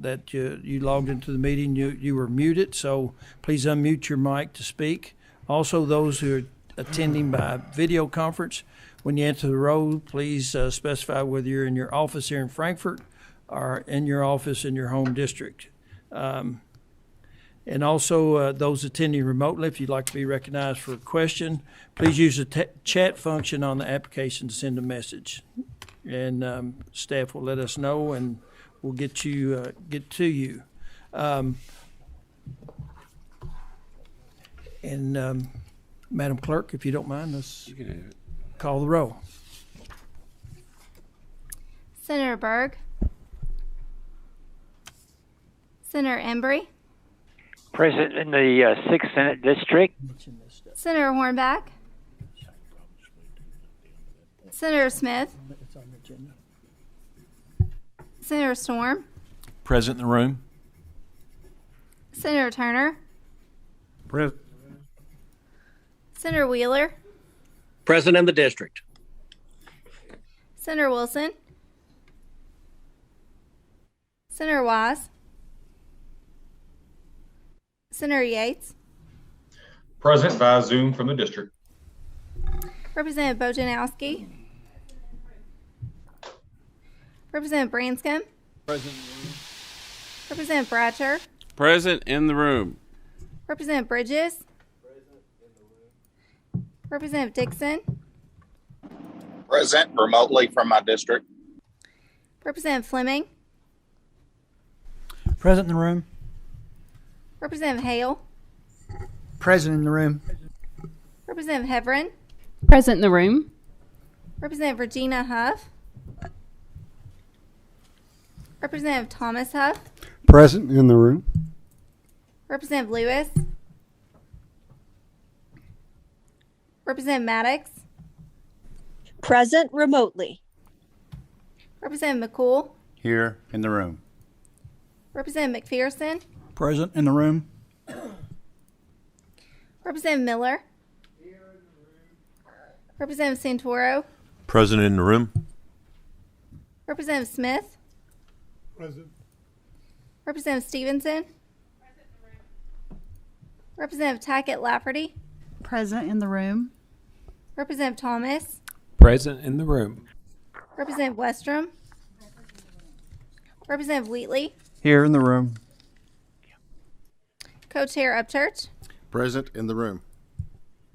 that you logged into the meeting. You were muted, so please unmute your mic to speak. Also, those who are attending by video conference, when you enter the row, please specify whether you're in your office here in Frankfort or in your office in your home district. And also, those attending remotely, if you'd like to be recognized for a question, please use the chat function on the application to send a message. And staff will let us know, and we'll get to you. Madam Clerk, if you don't mind, let's call the roll. Senator Berg. Senator Embry. Present in the 6th Senate District. Senator Hornback. Senator Smith. Senator Storm. Present in the room. Senator Turner. Present. Senator Wheeler. Present in the district. Senator Wilson. Senator Wise. Senator Yates. Present via Zoom from the district. Representative Bojanowski. Representative Branscombe. Present. Representative Bratcher. Present in the room. Representative Bridges. Representative Dixon. Present remotely from my district. Representative Fleming. Present in the room. Representative Hale. Present in the room. Representative Heverin. Present in the room. Representative Regina Huff. Representative Thomas Huff. Present in the room. Representative Lewis. Representative Maddox. Present remotely. Representative McCool. Here in the room. Representative McPherson. Present in the room. Representative Miller. Representative Santoro. Present in the room. Representative Smith. Present. Representative Stevenson. Representative Tackett Lafferty. Present in the room. Representative Thomas. Present in the room. Representative Westrom. Representative Wheatley. Here in the room. Co-Chair Upchurch. Present in the room.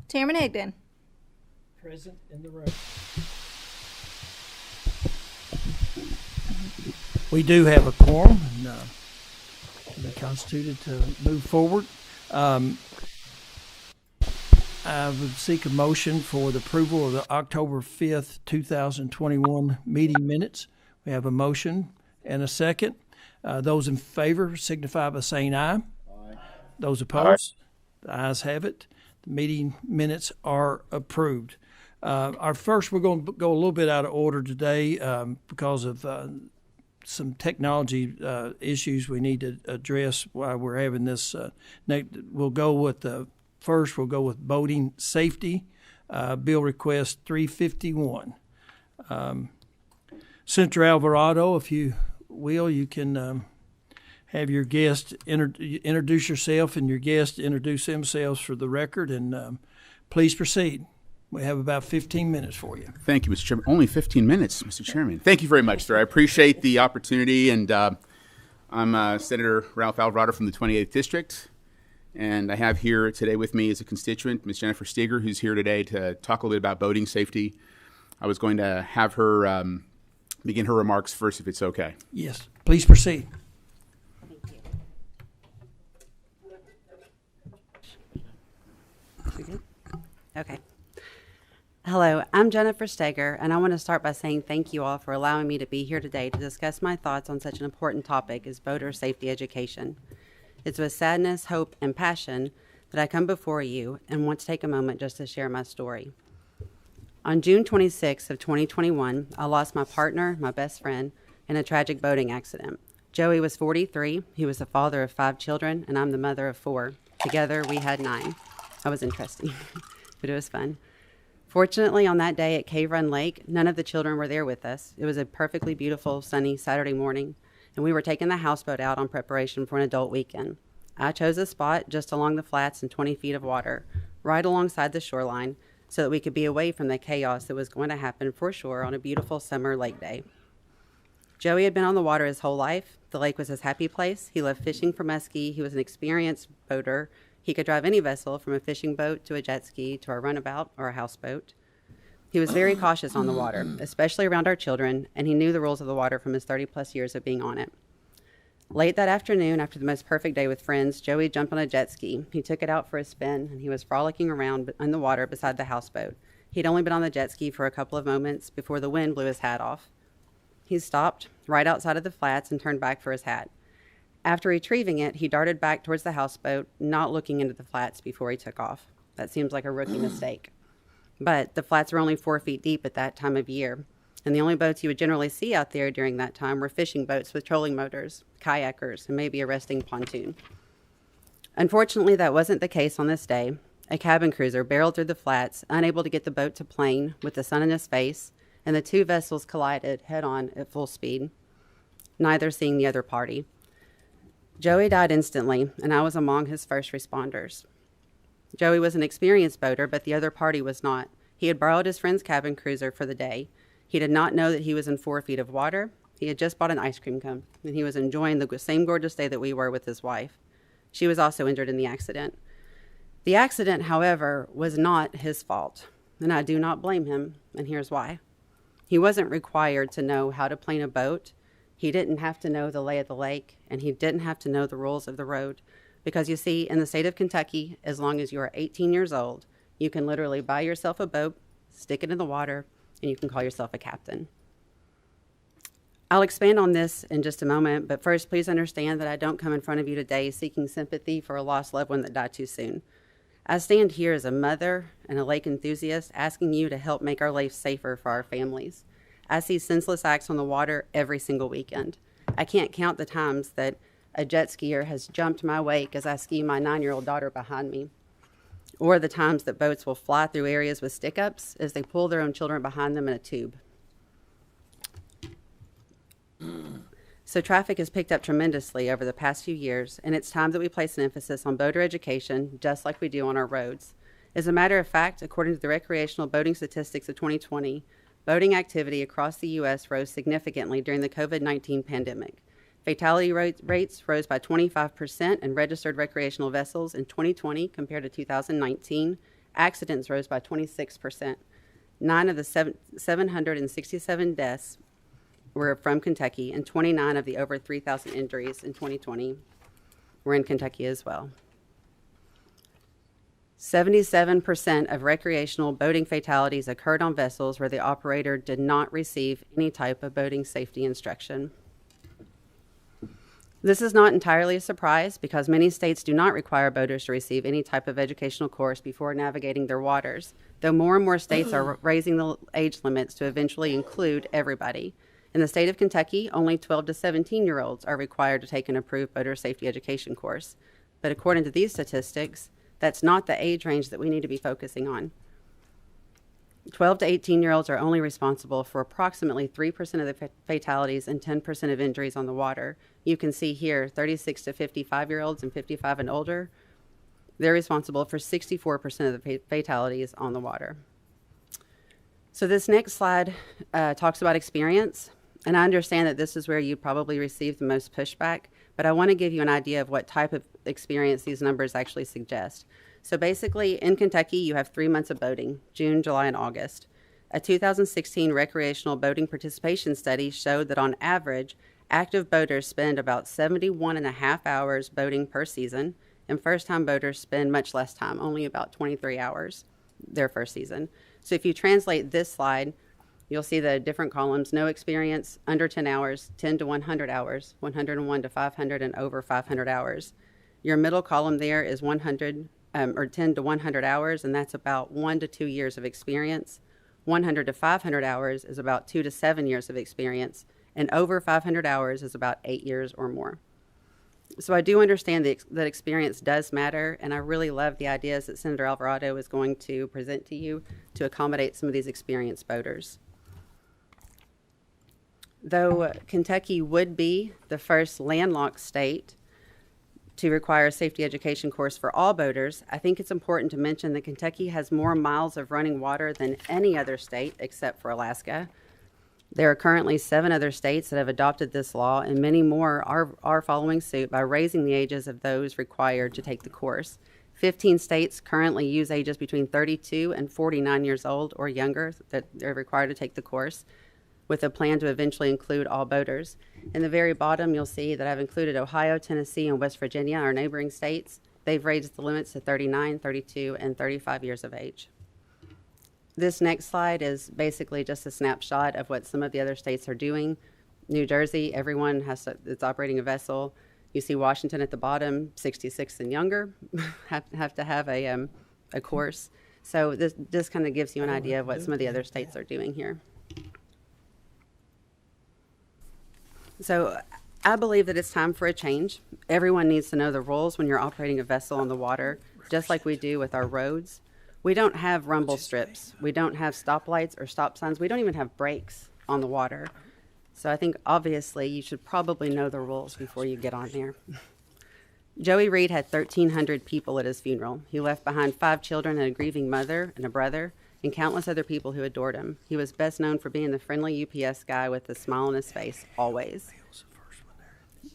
Chairman Higdon. Present in the room. We do have a quorum, and we're constituted to move forward. I would seek a motion for the approval of the October 5th, 2021 meeting minutes. We have a motion and a second. Those in favor signify by saying aye. Aye. Those opposed? Aye. The ayes have it. The meeting minutes are approved. We're going to go a little bit out of order today because of some technology issues we need to address while we're having this. We'll go with boating safety, bill request 351. Senator Alvarado, if you will, you can have your guest introduce yourself and your guest introduce themselves for the record, and please proceed. We have about 15 minutes for you. Thank you, Mr. Chairman. Only 15 minutes, Mr. Chairman. Thank you very much, sir. I appreciate the opportunity, and I'm Senator Ralph Alvarado from the 28th District, and I have here today with me as a constituent, Ms. Jennifer Steger, who's here today to talk a little bit about boating safety. I was going to have her begin her remarks first, if it's okay. Yes, please proceed. Thank you. Okay. Hello, I'm Jennifer Steger, and I want to start by saying thank you all for allowing me to be here today to discuss my thoughts on such an important topic as boater safety education. It's with sadness, hope, and passion that I come before you and want to take a moment just to share my story. On June 26th of 2021, I lost my partner, my best friend, in a tragic boating accident. Joey was 43, he was the father of 5 children, and I'm the mother of 4. Together, we had 9. That was interesting, but it was fun. Fortunately, on that day at Cave Run Lake, none of the children were there with us. It was a perfectly beautiful, sunny Saturday morning, and we were taking the houseboat out on preparation for an adult weekend. I chose a spot just along the flats in 20 feet of water, right alongside the shoreline, so that we could be away from the chaos that was going to happen for sure on a beautiful summer lake day. Joey had been on the water his whole life. The lake was his happy place. He loved fishing for muskie. He was an experienced boater. He could drive any vessel from a fishing boat to a jet ski to a runabout or a houseboat. He was very cautious on the water, especially around our children, and he knew the rules of the water from his 30-plus years of being on it. Late that afternoon, after the most perfect day with friends, Joey jumped on a jet ski. He took it out for a spin, and he was frolicking around in the water beside the houseboat. He'd only been on the jet ski for a couple of moments before the wind blew his hat off. He stopped right outside of the flats and turned back for his hat. After retrieving it, he darted back towards the houseboat, not looking into the flats before he took off. That seems like a rookie mistake. But the flats were only 4 feet deep at that time of year, and the only boats you would generally see out there during that time were fishing boats with trolling motors, kayakers, and maybe a resting pontoon. Unfortunately, that wasn't the case on this day. A cabin cruiser barreled through the flats, unable to get the boat to plane with the sun in his face, and the two vessels collided head-on at full speed, neither seeing the other party. Joey died instantly, and I was among his first responders. Joey was an experienced boater, but the other party was not. He had borrowed his friend's cabin cruiser for the day. He did not know that he was in 4 feet of water. He had just bought an ice cream cone, and he was enjoying the same gorgeous day that we were with his wife. She was also injured in the accident. The accident, however, was not his fault, and I do not blame him, and here's why. He wasn't required to know how to plane a boat. He didn't have to know the lay of the lake, and he didn't have to know the rules of the road. Because you see, in the state of Kentucky, as long as you are 18 years old, you can literally buy yourself a boat, stick it in the water, and you can call yourself a captain. I'll expand on this in just a moment, but first, please understand that I don't come in front of you today seeking sympathy for a lost loved one that died too soon. I stand here as a mother and a lake enthusiast asking you to help make our life safer for our families. I see senseless acts on the water every single weekend. I can't count the times that a jet skier has jumped my wake as I ski my 9-year-old daughter behind me, or the times that boats will fly through areas with stick-ups as they pull their own children behind them in a tube. So traffic has picked up tremendously over the past few years, and it's time that we place an emphasis on boater education, just like we do on our roads. As a matter of fact, according to the recreational boating statistics of 2020, boating activity across the U.S. rose significantly during the COVID-19 pandemic. Fatality rates rose by 25% in registered recreational vessels in 2020 compared to 2019. Accidents rose by 26%. 9 of the 767 deaths were from Kentucky, and 29 of the over 3,000 injuries in 2020 were in Kentucky as well. 77% of recreational boating fatalities occurred on vessels where the operator did not receive any type of boating safety instruction. This is not entirely a surprise because many states do not require boaters to receive any type of educational course before navigating their waters, though more and more states are raising the age limits to eventually include everybody. In the state of Kentucky, only 12 to 17-year-olds are required to take an approved boater safety education course. But according to these statistics, that's not the age range that we need to be focusing on. 12 to 18-year-olds are only responsible for approximately 3% of the fatalities and 10% of injuries on the water. You can see here 36 to 55-year-olds and 55 and older, they're responsible for 64% of the fatalities on the water. So this next slide talks about experience, and I understand that this is where you probably received the most pushback, but I want to give you an idea of what type of experience these numbers actually suggest. So basically, in Kentucky, you have 3 months of boating, June, July, and August. A 2016 recreational boating participation study showed that on average, active boaters spend about 71.5 hours boating per season, and first-time boaters spend much less time, only about 23 hours their first season. So if you translate this slide, you'll see the different columns: no experience, under 10 hours, 10 to 100 hours, 101 to 500, and over 500 hours. Your middle column there is 100 or 10 to 100 hours, and that's about 1 to 2 years of experience. 100 to 500 hours is about 2 to 7 years of experience, and over 500 hours is about 8 years or more. So I do understand that experience does matter, and I really love the ideas that Senator Alvarado is going to present to you to accommodate some of these experienced boaters. Though Kentucky would be the first landlocked state to require a safety education course for all boaters, I think it's important to mention that Kentucky has more miles of running water than any other state except for Alaska. There are currently 7 other states that have adopted this law, and many more are following suit by raising the ages of those required to take the course. 15 states currently use ages between 32 and 49 years old or younger that they're required to take the course, with a plan to eventually include all boaters. In the very bottom, you'll see that I've included Ohio, Tennessee, and West Virginia, our neighboring states. They've raised the limits to 39, 32, and 35 years of age. This next slide is basically just a snapshot of what some of the other states are doing. New Jersey, everyone that's operating a vessel. You see Washington at the bottom, 66 and younger, have to have a course. So this kind of gives you an idea of what some of the other states are doing here. So I believe that it's time for a change. Everyone needs to know the rules when you're operating a vessel on the water, just like we do with our roads. We don't have rumble strips. We don't have stoplights or stop signs. We don't even have brakes on the water. So I think obviously you should probably know the rules before you get on there. Joey Reed had 1,300 people at his funeral. He left behind 5 children and a grieving mother and a brother, and countless other people who adored him. He was best known for being the friendly UPS guy with a smile on his face, always.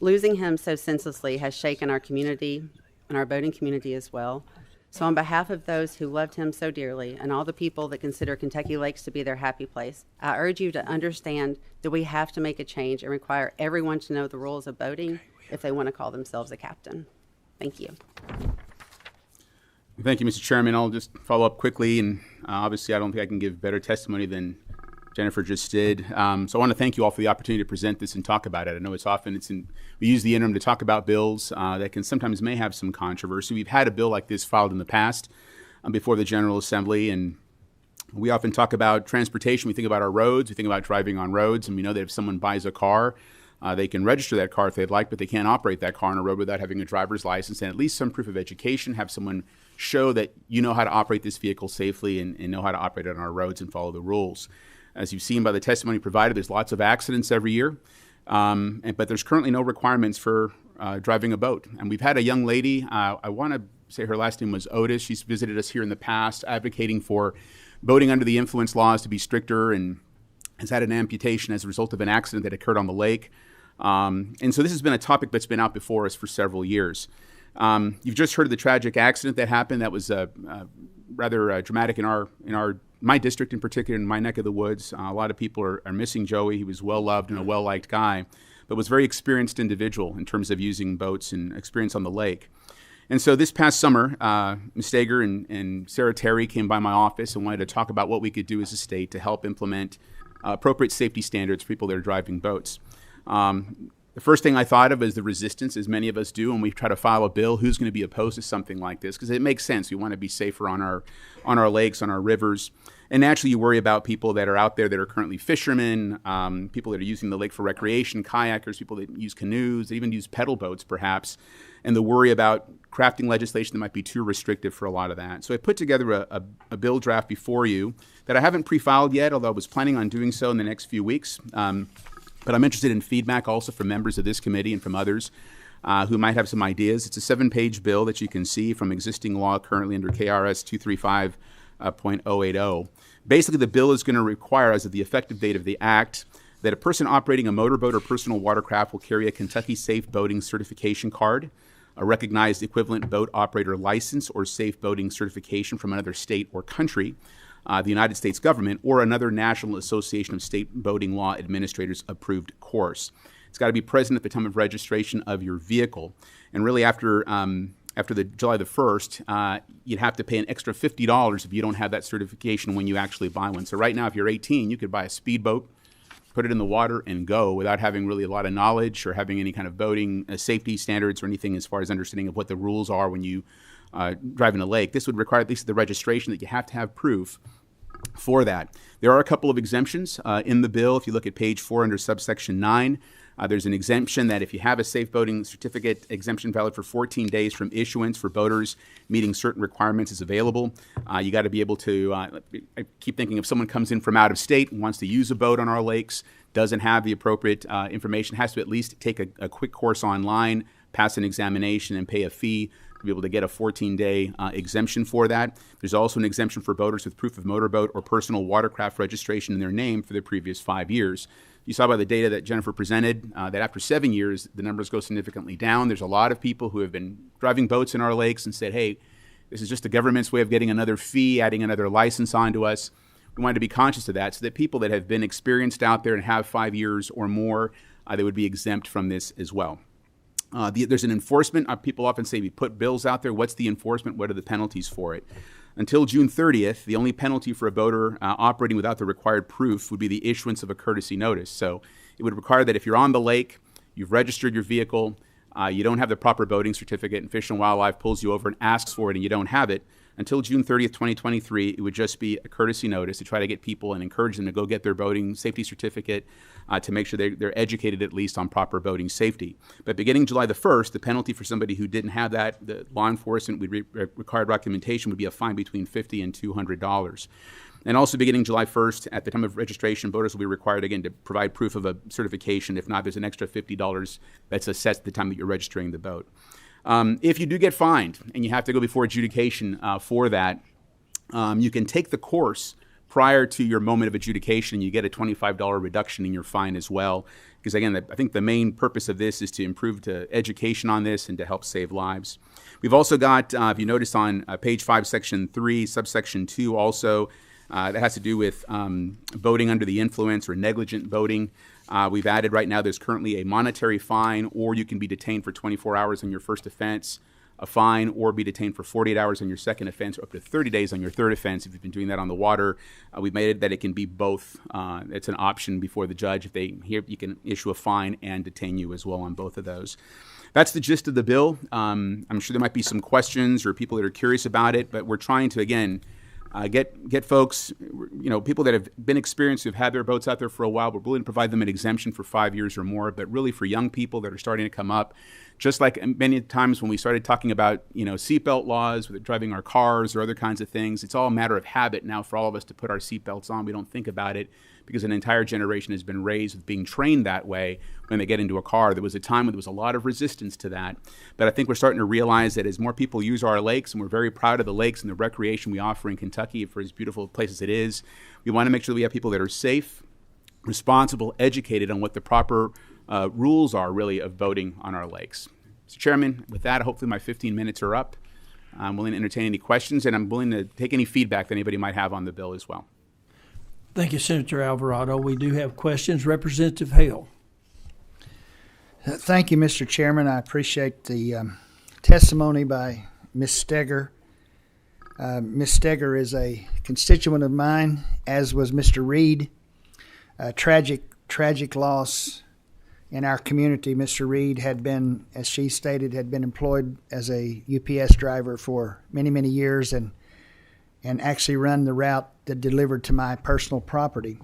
Losing him so senselessly has shaken our community and our boating community as well. So on behalf of those who loved him so dearly and all the people that consider Kentucky Lakes to be their happy place, I urge you to understand that we have to make a change and require everyone to know the rules of boating if they want to call themselves a captain. Thank you. Thank you, Mr. Chairman. I'll just follow up quickly, and obviously I don't think I can give better testimony than Jennifer just did. So I want to thank you all for the opportunity to present this and talk about it. I know we use the interim to talk about bills that can sometimes may have some controversy. We've had a bill like this filed in the past before the General Assembly, and we often talk about transportation. We think about our roads. We think about driving on roads, and we know that if someone buys a car, they can register that car if they'd like, but they can't operate that car on a road without having a driver's license and at least some proof of education, have someone show that you know how to operate this vehicle safely and know how to operate it on our roads and follow the rules. As you've seen by the testimony provided, there's lots of accidents every year, but there's currently no requirements for driving a boat. And we've had a young lady, I want to say her last name was Otis. She's visited us here in the past advocating for boating under the influence laws to be stricter, and has had an amputation as a result of an accident that occurred on the lake. And so this has been a topic that's been out before us for several years. You've just heard of the tragic accident that happened. That was rather dramatic in my district in particular, in my neck of the woods. A lot of people are missing Joey. He was well-loved and a well-liked guy, but was a very experienced individual in terms of using boats and experience on the lake. And so this past summer, Ms. Steger and Sarah Terry came by my office and wanted to talk about what we could do as a state to help implement appropriate safety standards for people that are driving boats. The first thing I thought of is the resistance, as many of us do, when we try to file a bill. Who's going to be opposed to something like this? Because it makes sense. We want to be safer on our lakes, on our rivers. And naturally, you worry about people that are out there that are currently fishermen, people that are using the lake for recreation, kayakers, people that use canoes, that even use pedal boats, perhaps, and the worry about crafting legislation that might be too restrictive for a lot of that. So I put together a bill draft before you that I haven't pre-filed yet, although I was planning on doing so in the next few weeks. But I'm interested in feedback also from members of this committee and from others who might have some ideas. It's a 7-page bill that you can see from existing law currently under KRS 235.080. Basically, the bill is going to require, as of the effective date of the act, that a person operating a motorboat or personal watercraft will carry a Kentucky Safe Boating Certification Card, a recognized equivalent boat operator license or safe boating certification from another state or country, the United States government, or another National Association of State Boating Law Administrators approved course. It's got to be present at the time of registration of your vehicle. And really after the July the 1st, you'd have to pay an extra $50 if you don't have that certification when you actually buy one. So right now, if you're 18, you could buy a speedboat, put it in the water, and go without having really a lot of knowledge or having any kind of boating safety standards or anything as far as understanding of what the rules are when you drive in a lake. This would require at least the registration that you have to have proof for that. There are a couple of exemptions in the bill. If you look at page 4 under subsection 9, there's an exemption that if you have a safe boating certificate, exemption valid for 14 days from issuance for boaters meeting certain requirements is available. You got to be able to, I keep thinking if someone comes in from out of state and wants to use a boat on our lakes, doesn't have the appropriate information has to at least take a quick course online, pass an examination, and pay a fee to be able to get a 14-day exemption for that. There's also an exemption for boaters with proof of motorboat or personal watercraft registration in their name for the previous 5 years. You saw by the data that Jennifer presented that after 7 years, the numbers go significantly down. There's a lot of people who have been driving boats in our lakes and said, hey, this is just the government's way of getting another fee, adding another license onto us. We wanted to be conscious of that so that people that have been experienced out there and have 5 years or more, they would be exempt from this as well. There's an enforcement. People often say we put bills out there. What's the enforcement? What are the penalties for it? Until June 30th, the only penalty for a boater operating without the required proof would be the issuance of a courtesy notice. So it would require that if you're on the lake, you've registered your vehicle, you don't have the proper boating certificate, and Fish and Wildlife pulls you over and asks for it and you don't have it, until June 30th, 2023, it would just be a courtesy notice to try to get people and encourage them to go get their boating safety certificate to make sure they're educated at least on proper boating safety. But beginning July the 1st, the penalty for somebody who didn't have that, the law enforcement would required documentation would be a fine between $50 and $200. And also beginning July 1st, at the time of registration, boaters will be required again to provide proof of a certification. If not, there's an extra $50 that's assessed at the time that you're registering the boat. If you do get fined and you have to go before adjudication for that, you can take the course prior to your moment of adjudication. You get a $25 reduction in your fine as well. Because again, I think the main purpose of this is to improve the education on this and to help save lives. We've also got, if you notice on page 5, section 3, subsection 2 also, that has to do with boating under the influence or negligent boating. We've added right now there's currently a monetary fine, or you can be detained for 24 hours on your first offense, a fine, or be detained for 48 hours on your second offense, or up to 30 days on your third offense if you've been doing that on the water. We've made it that it can be both. It's an option before the judge. If they hear, you can issue a fine and detain you as well on both of those. That's the gist of the bill. I'm sure there might be some questions or people that are curious about it, but we're trying to, again, get folks, people that have been experienced, who've had their boats out there for a while. We're willing to provide them an exemption for 5 years or more, but really for young people that are starting to come up, just like many times when we started talking about, seatbelt laws, with driving our cars or other kinds of things, it's all a matter of habit now for all of us to put our seatbelts on. We don't think about it because an entire generation has been raised with being trained that way when they get into a car. There was a time when there was a lot of resistance to that, but I think we're starting to realize that as more people use our lakes, and we're very proud of the lakes and the recreation we offer in Kentucky for as beautiful a place as it is, we want to make sure that we have people that are safe, responsible, educated on what the proper rules are really of boating on our lakes. Mr. Chairman, with that, hopefully my 15 minutes are up. I'm willing to entertain any questions, and I'm willing to take any feedback that anybody might have on the bill as well. Thank you, Senator Alvarado. We do have questions. Representative Hale. Thank you, Mr. Chairman. I appreciate the testimony by Ms. Steger. Ms. Steger is a constituent of mine, as was Mr. Reed. Tragic loss in our community. Mr. Reed had been, as she stated, had been employed as a UPS driver for many, many years and actually run the route that delivered to my personal property,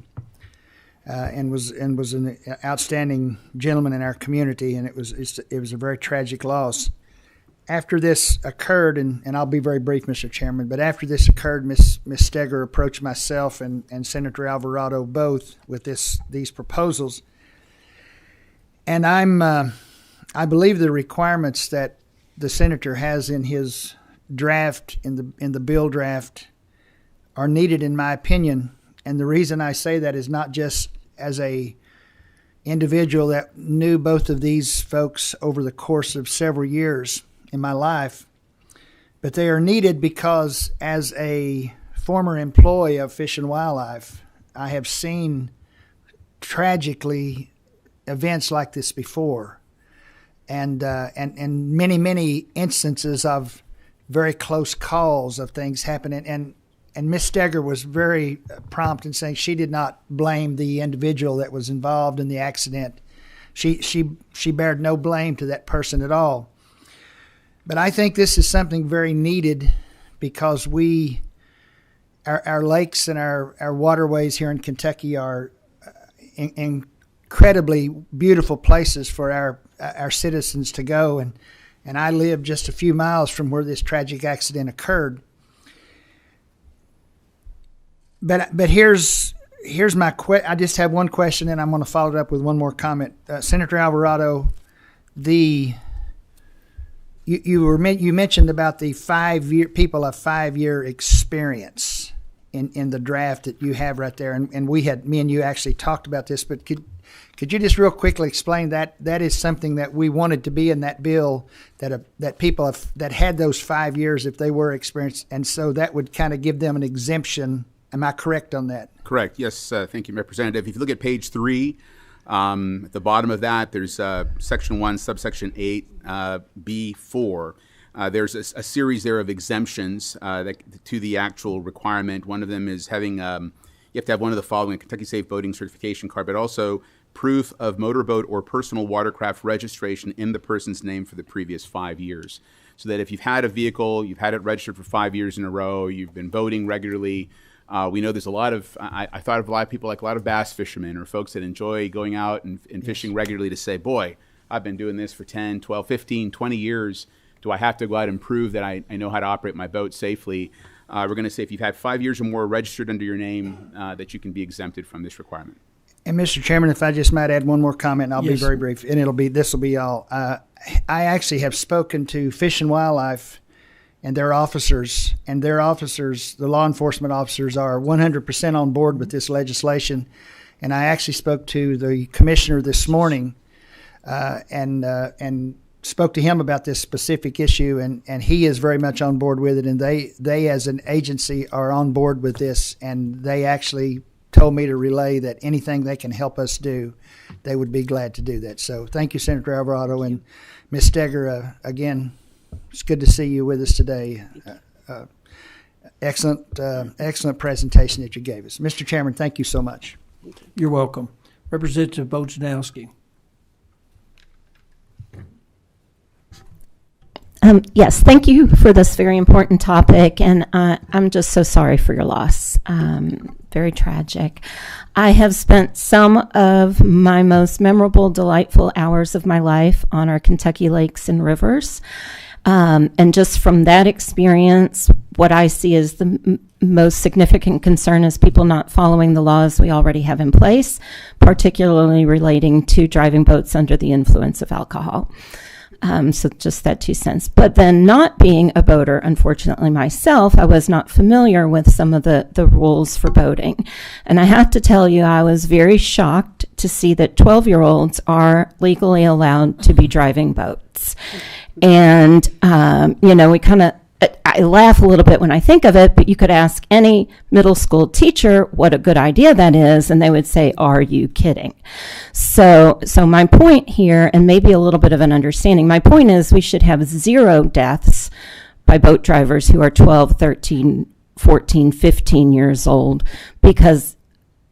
and was an outstanding gentleman in our community, and it was a very tragic loss. After this occurred, and I'll be very brief, Mr. Chairman, but after this occurred, Ms. Steger approached myself and Senator Alvarado both with these proposals, and I believe the requirements that the senator has in his draft, in the bill draft, are needed in my opinion. And the reason I say that is not just as a individual that knew both of these folks over the course of several years in my life, but they are needed because as a former employee of Fish and Wildlife, I have seen tragically events like this before, and many, many instances of very close calls of things happening. And Ms. Steger was very prompt in saying she did not blame the individual that was involved in the accident. She bared no blame to that person at all. But I think this is something very needed because our lakes and our waterways here in Kentucky are incredibly beautiful places for our citizens to go. And I live just a few miles from where this tragic accident occurred. But here's here's my I just have one question, and I'm going to follow it up with one more comment. Senator Alvarado, you mentioned about the 5-year people of 5-year experience in the draft that you have right there, and me and you actually talked about this, but could you just real quickly explain that? That is something that we wanted to be in that bill, that people that had those 5 years if they were experienced, and so that would kind of give them an exemption. Am I correct on that? Correct. Yes. Thank you, Representative. If you look at page 3, at the bottom of that, there's section 1, subsection 8, B4. There's a series there of exemptions to the actual requirement. One of them is having you have to have one of the following: a Kentucky Safe Boating certification card, but also proof of motorboat or personal watercraft registration in the person's name for the previous 5 years. So that if you've had a vehicle, you've had it registered for 5 years in a row, you've been boating regularly. We know there's a lot of, I thought of a lot of people like a lot of bass fishermen or folks that enjoy going out and fishing regularly to say, boy, I've been doing this for 10, 12, 15, 20 years. Do I have to go out and prove that I know how to operate my boat safely? We're going to say if you've had 5 years or more registered under your name, that you can be exempted from this requirement. And Mr. Chairman, if I just might add one more comment, and I'll be very brief, and this will be all. I actually have spoken to Fish and Wildlife and their officers, the law enforcement officers are 100% on board with this legislation. And I actually spoke to the commissioner this morning and spoke to him about this specific issue, and he is very much on board with it. And they as an agency are on board with this, and they actually told me to relay that anything they can help us do, they would be glad to do that. So thank you, Senator Alvarado. And Ms. Steger, again, it's good to see you with us today. Excellent presentation that you gave us. Mr. Chairman, thank you so much. You're welcome. Representative Bojanowski. Yes, thank you for this very important topic, and I'm just so sorry for your loss. Very tragic. I have spent some of my most memorable, delightful hours of my life on our Kentucky lakes and rivers. And just from that experience, what I see as the most significant concern is people not following the laws we already have in place, particularly relating to driving boats under the influence of alcohol. So just that 2 cents. But then not being a boater, unfortunately myself, I was not familiar with some of the rules for boating. And I have to tell you, I was very shocked to see that 12-year-olds are legally allowed to be driving boats. And, we kind of, I laugh a little bit when I think of it, but you could ask any middle school teacher what a good idea that is, and they would say, are you kidding? So my point here, and maybe a little bit of an understanding, my point is we should have 0 deaths by boat drivers who are 12, 13, 14, 15 years old, because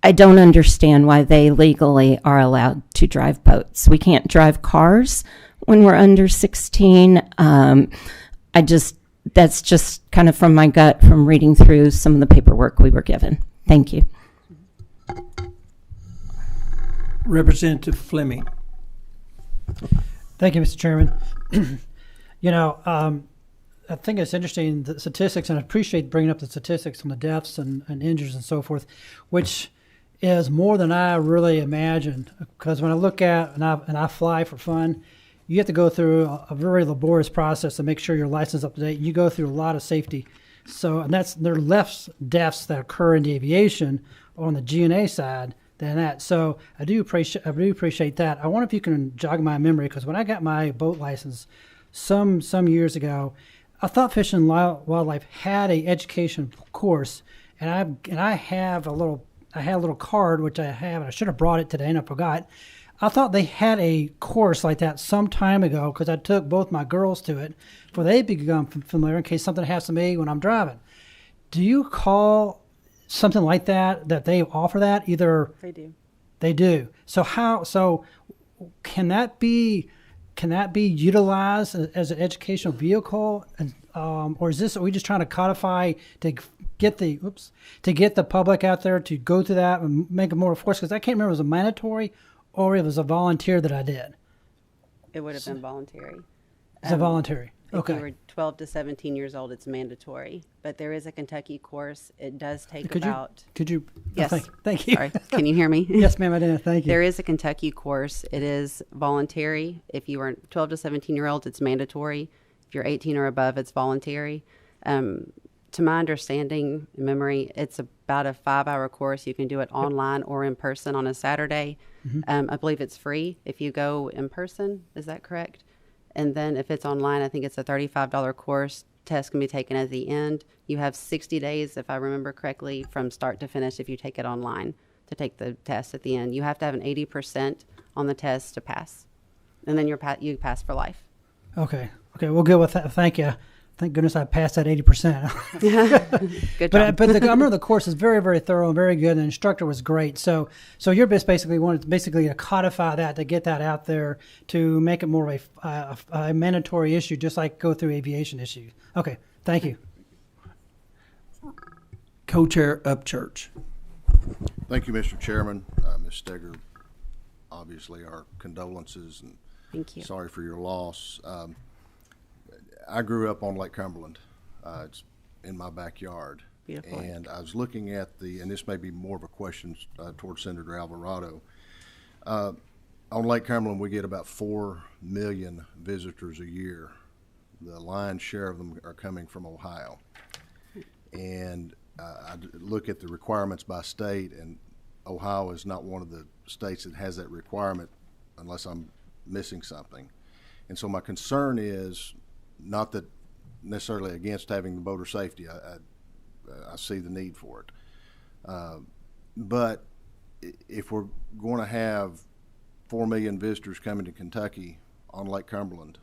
I don't understand why they legally are allowed to drive boats. We can't drive cars when we're under 16. That's just kind of from my gut from reading through some of the paperwork we were given. Thank you. Representative Fleming. Thank you, Mr. Chairman. I think it's interesting, the statistics, and I appreciate bringing up the statistics on the deaths and injuries and so forth, which is more than I really imagined. Because when I look at, and I fly for fun, you have to go through a very laborious process to make sure your license is up to date. You go through a lot of safety. So, and there are less deaths that occur in the aviation on the G&A side than that. So I do appreciate that. I wonder if you can jog my memory, because when I got my boat license some years ago, I thought Fish and Wildlife had a education course, and I had a little card, which I have, and I should have brought it today and I forgot. I thought they had a course like that some time ago, because I took both my girls to it for they become familiar in case something happens to me when I'm driving. Do you call something like that they offer that? Either They do. They do. So can that be utilized as an educational vehicle, or are we just trying to codify to get the public out there to go to that and make it more enforced? Because I can't remember if it was a mandatory or it was a volunteer that I did. It would have been voluntary. It's a voluntary. If Okay. you were 12 to 17 years old, it's mandatory. But there is a Kentucky course. It does take about. Could you? Yes. Thank you. Sorry. Can you hear me? Yes, ma'am. I did. Thank you. There is a Kentucky course. It is voluntary. If you are 12 to 17-year-olds, it's mandatory. If you're 18 or above, it's voluntary. To my understanding, memory, it's about a 5-hour course. You can do it online or in person on a Saturday. I believe it's free if you go in person. Is that correct? And then if it's online, I think it's a $35 course. Test can be taken at the end. You have 60 days, if I remember correctly, from start to finish if you take it online to take the test at the end. You have to have an 80% on the test to pass. And then you pass for life. Okay. We'll go with that. Thank you. Thank goodness I passed that 80%. Good job. But I remember the course is very, very thorough and very good, and the instructor was great. So you're basically wanted to codify that, to get that out there, to make it more of a mandatory issue, just like go through aviation issues. Okay, thank you. Co-Chair Upchurch. Thank you, Mr. Chairman. Ms. Steger, obviously our condolences and thank you. Sorry for your loss. I grew up on Lake Cumberland. It's in my backyard. Beautiful. And I was looking at and this may be more of a question towards Senator Alvarado. On Lake Cumberland, we get about 4 million visitors a year. The lion's share of them are coming from Ohio. And I look at the requirements by state, and Ohio is not one of the states that has that requirement unless I'm missing something. And so my concern is, not that necessarily against having the boater safety, I see the need for it. But if we're going to have 4 million visitors coming to Kentucky on Lake Cumberland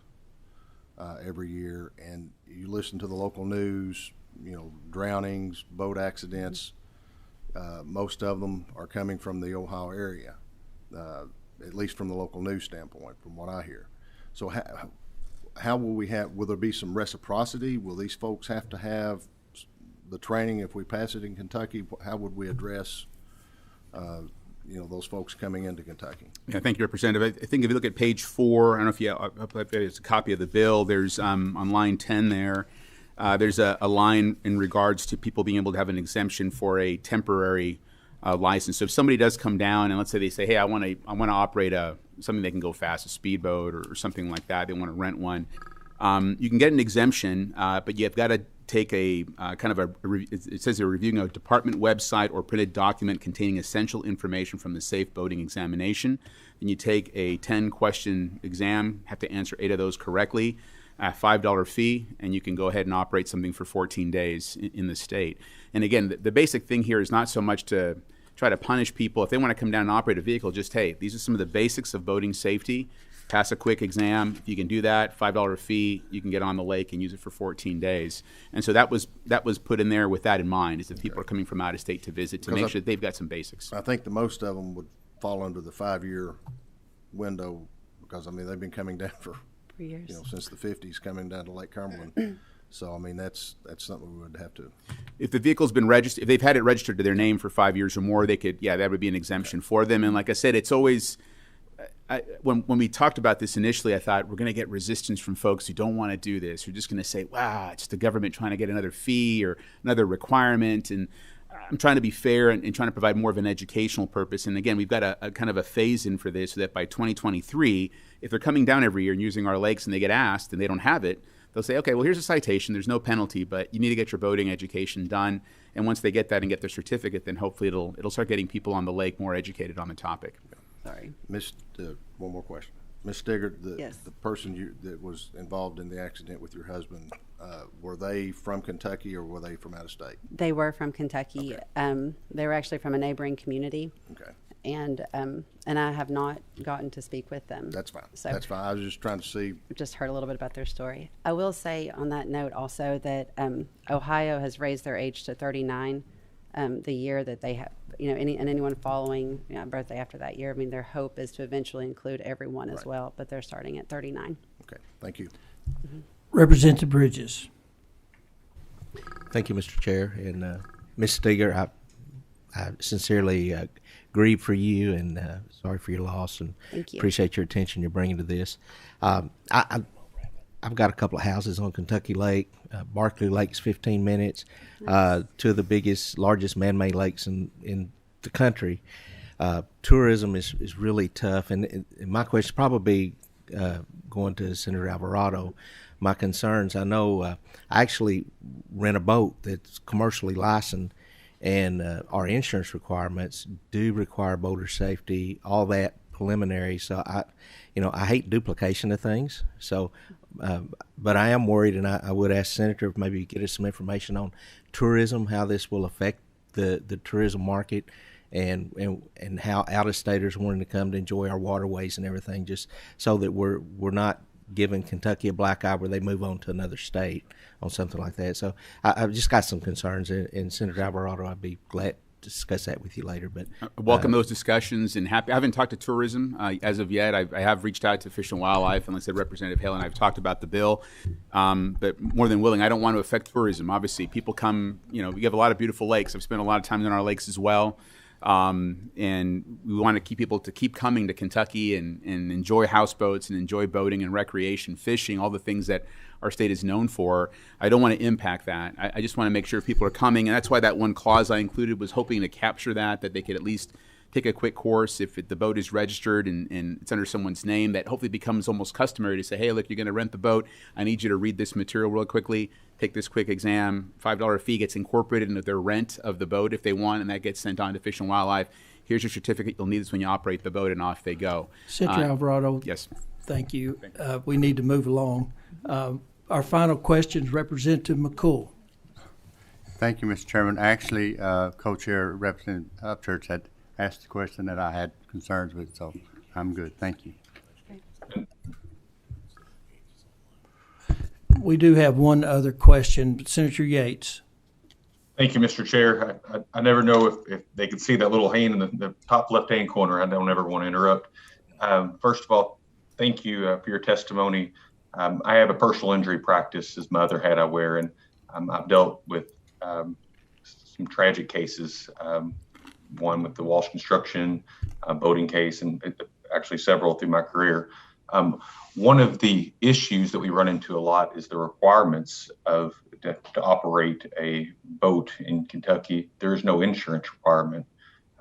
every year, and you listen to the local news, drownings, boat accidents, most of them are coming from the Ohio area, at least from the local news standpoint, from what I hear. So how will there be some reciprocity? Will these folks have to have the training if we pass it in Kentucky? How would we address, those folks coming into Kentucky? Yeah, thank you, Representative. I think if you look at page 4, I don't know if it's a copy of the bill, there's on line 10 there's a line in regards to people being able to have an exemption for a temporary license. So if somebody does come down and let's say they say, hey, I want to operate something that can go fast, a speedboat or something like that, they want to rent one, you can get an exemption, but you've got to take it says they're reviewing a department website or printed document containing essential information from the safe boating examination. Then you take a 10-question exam, have to answer 8 of those correctly, a $5 fee, and you can go ahead and operate something for 14 days in the state. And again, the basic thing here is not so much to try to punish people. If they want to come down and operate a vehicle, just, hey, these are some of the basics of boating safety. Pass a quick exam. If you can do that, $5 fee, you can get on the lake and use it for 14 days. And so that was put in there with that in mind, is that people are coming from out of state to visit to make sure that they've got some basics. I think the most of them would fall under the 5-year window because, they've been coming down for 3 years. Since the 50s, coming down to Lake Cumberland. So, that's something we would have to. If the vehicle's been registered, if they've had it registered to their name for 5 years or more, they could, that would be an exemption for them. And like I said, it's always, when we talked about this initially, I thought we're going to get resistance from folks who don't want to do this, who are just going to say, wow, it's the government trying to get another fee or another requirement. And I'm trying to be fair and trying to provide more of an educational purpose. And again, we've got a kind of a phase-in for this so that by 2023, if they're coming down every year and using our lakes and they get asked and they don't have it, they'll say, okay, well, here's a citation. There's no penalty, but you need to get your boating education done. And once they get that and get their certificate, then hopefully it'll start getting people on the lake more educated on the topic. Sorry. One more question. Ms. Steger, Yes. the person that was involved in the accident with your husband, were they from Kentucky or were they from out of state? They were from Kentucky. Okay. They were actually from a neighboring community. Okay. And I have not gotten to speak with them. That's fine. So That's fine. I was just trying to see. Just heard a little bit about their story. I will say on that note also that Ohio has raised their age to 39 the year that they have, anyone following a birthday after that year. Their hope is to eventually include everyone as well, but they're starting at 39. Okay, thank you. Mm-hmm. Representative Bridges. Thank you, Mr. Chair. And Ms. Steger, I sincerely grieve for you and sorry for your loss, and Thank you. appreciate your attention you're bringing to this. I I've got a couple of houses on Kentucky Lake. Barkley Lake's 15 minutes. Two of the biggest, largest man-made lakes in the country. Tourism is really tough, and my question probably going to Senator Alvarado. My concerns, I know I actually rent a boat that's commercially licensed, and our insurance requirements do require boater safety, all that preliminary. So I hate duplication of things. So, but I am worried, and I would ask Senator if maybe get us some information on tourism, how this will affect the tourism market, and how out-of-staters wanting to come to enjoy our waterways and everything, just so that we're not giving Kentucky a black eye where they move on to another state on something like that. So I've just got some concerns, and Senator Alvarado, I'd be glad to discuss that with you later. But welcome those discussions, and happy. I haven't talked to tourism as of yet. I have reached out to Fish and Wildlife, and like I said, Representative Hale and I've talked about the bill. But more than willing, I don't want to affect tourism. Obviously, people come. We have a lot of beautiful lakes. I've spent a lot of time on our lakes as well. And we want to keep people to keep coming to Kentucky and enjoy houseboats and enjoy boating and recreation, fishing, all the things that our state is known for. I don't want to impact that. I just want to make sure people are coming, and that's why that one clause I included was hoping to capture that they could at least take a quick course if the boat is registered and it's under someone's name. That hopefully becomes almost customary to say, hey, look, you're going to rent the boat. I need you to read this material real quickly. Take this quick exam. $5 fee gets incorporated into their rent of the boat if they want, and that gets sent on to Fish and Wildlife. Here's your certificate. You'll need this when you operate the boat, and off they go. Senator Alvarado. Yes. Thank you. We need to move along. Our final question is Representative McCool. Thank you, Mr. Chairman. Actually, Co-Chair Representative Upchurch had asked the question that I had concerns with, so I'm good. Thank you. We do have one other question. Senator Yates. Thank you, Mr. Chair. I never know if they can see that little hand in the top left-hand corner. I don't ever want to interrupt. First of all, thank you for your testimony. I have a personal injury practice, as my other hat I wear, and I've dealt with some tragic cases, one with the Walsh Construction boating case, and actually several through my career. One of the issues that we run into a lot is the requirements to operate a boat in Kentucky. There is no insurance requirement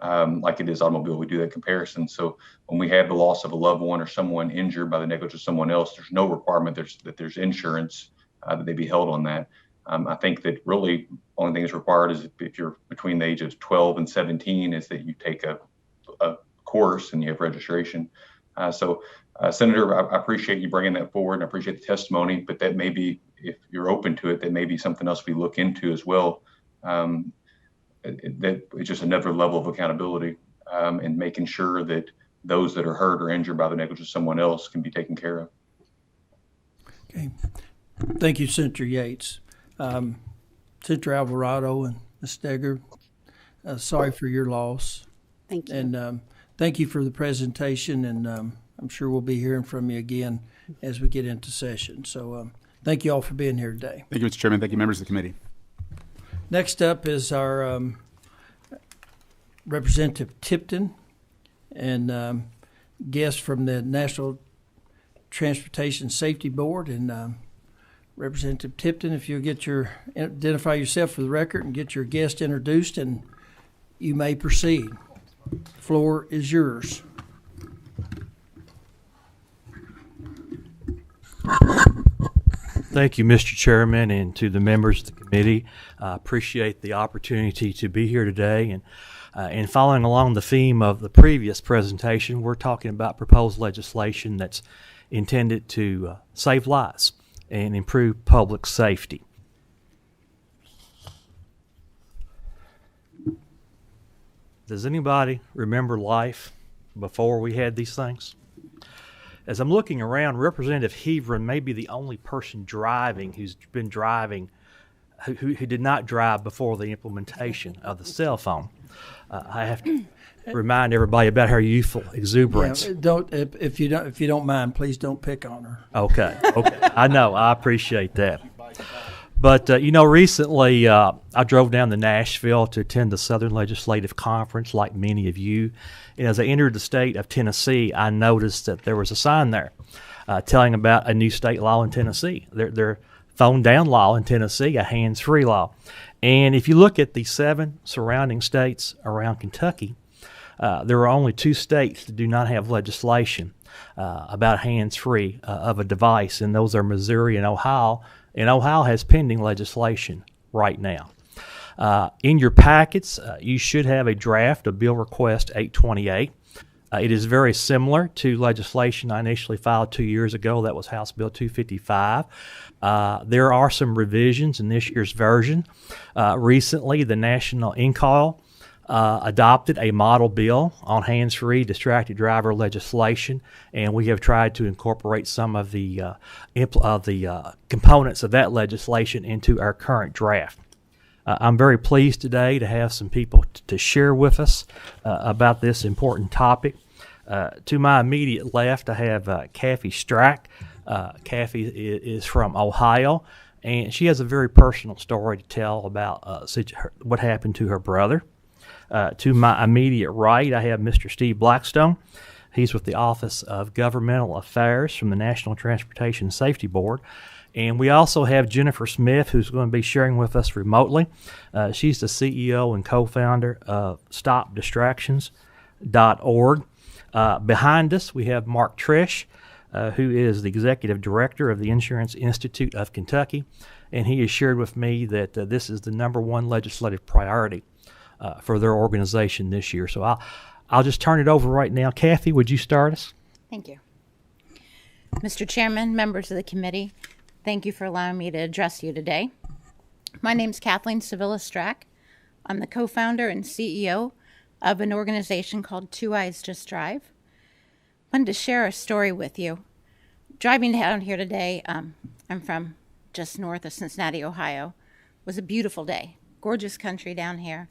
like it is automobile. We do that comparison. So when we have the loss of a loved one or someone injured by the negligence of someone else, there's no requirement that there's insurance that they be held on that. I think that really only thing that's required is if you're between the age of 12 and 17 is that you take a course and you have registration. Senator, I appreciate you bringing that forward, and I appreciate the testimony, but that may be, if you're open to it, that may be something else we look into as well. That it's just another level of accountability and making sure that those that are hurt or injured by the negligence of someone else can be taken care of. Okay. Thank you, Senator Yates. Senator Alvarado and Ms. Steger, sorry for your loss. Thank you. And thank you for the presentation, and I'm sure we'll be hearing from you again as we get into session. So thank you all for being here today. Thank you, Mr. Chairman. Thank you, members of the committee. Next up is our Representative Tipton and guest from the National Transportation Safety Board. And Representative Tipton, if you'll identify yourself for the record and get your guest introduced, and you may proceed. The floor is yours. Thank you, Mr. Chairman, and to the members of the committee. I appreciate the opportunity to be here today. And following along the theme of the previous presentation, we're talking about proposed legislation that's intended to save lives and improve public safety. Does anybody remember life before we had these things? As I'm looking around, Representative Heverin may be the only person driving who's been driving who did not drive before the implementation of the cell phone. I have to remind everybody about her youthful exuberance. Yeah, if you don't mind, please don't pick on her. Okay. I know. I appreciate that. But, recently I drove down to Nashville to attend the Southern Legislative Conference, like many of you. And as I entered the state of Tennessee, I noticed that there was a sign there. telling about a new state law in Tennessee. They're phone down law in Tennessee, a hands-free law. And if you look at the 7 surrounding states around Kentucky, there are only 2 states that do not have legislation about hands-free of a device, and those are Missouri and Ohio. And Ohio has pending legislation right now. In your packets, you should have a draft of Bill Request 828. It is very similar to legislation I initially filed 2 years ago. That was House Bill 255. There are some revisions in this year's version. Recently, the National Incal adopted a model bill on hands-free distracted driver legislation, and we have tried to incorporate some of the components of that legislation into our current draft. I'm very pleased today to have some people to share with us about this important topic. To my immediate left, I have Kathy Strack. Kathy is from Ohio, and she has a very personal story to tell about what happened to her brother. To my immediate right, I have Mr. Steve Blackstone. He's with the Office of Governmental Affairs from the National Transportation Safety Board. And we also have Jennifer Smith, who's going to be sharing with us remotely. She's the CEO and co-founder of StopDistractions.org. Behind us, we have Mark Trish, who is the executive director of the Insurance Institute of Kentucky. And he has shared with me that this is the #1 legislative priority for their organization this year. So I'll just turn it over right now. Kathy, would you start us? Thank you. Mr. Chairman, members of the committee, thank you for allowing me to address you today. My name's Kathleen Sevilla Strack. I'm the co-founder and CEO of an organization called Two Eyes Just Drive. I wanted to share a story with you. Driving down here today, I'm from just north of Cincinnati, Ohio. It was a beautiful day, gorgeous country down here,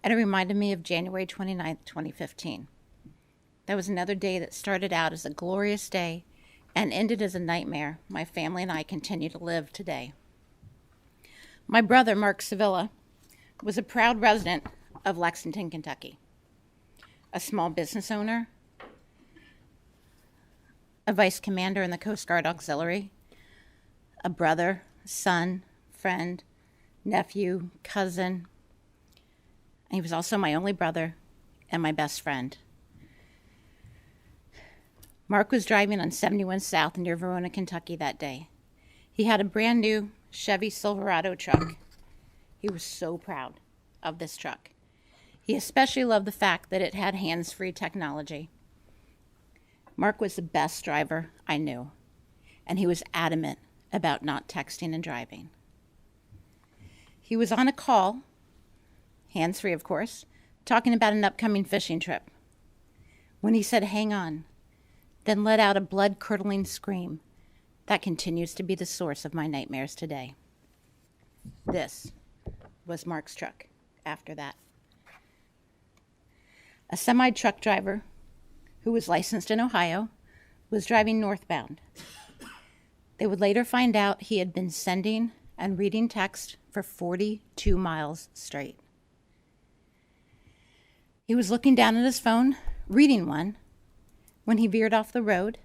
and it reminded me of January 29th, 2015. That was another day that started out as a glorious day and ended as a nightmare my family and I continue to live today. My brother, Mark Sevilla, was a proud resident of Lexington, Kentucky, a small business owner, a vice commander in the Coast Guard Auxiliary, a brother, son, friend, nephew, cousin. And he was also my only brother and my best friend. Mark was driving on 71 South near Verona, Kentucky that day. He had a brand new Chevy Silverado truck. He was so proud of this truck. He especially loved the fact that it had hands-free technology. Mark was the best driver I knew, and he was adamant about not texting and driving. He was on a call, hands-free of course, talking about an upcoming fishing trip, when he said, "Hang on," then let out a blood-curdling scream that continues to be the source of my nightmares today. This was Mark's truck after that. A semi-truck driver who was licensed in Ohio was driving northbound. They would later find out he had been sending and reading text for 42 miles straight. He was looking down at his phone, reading one, when he veered off the road,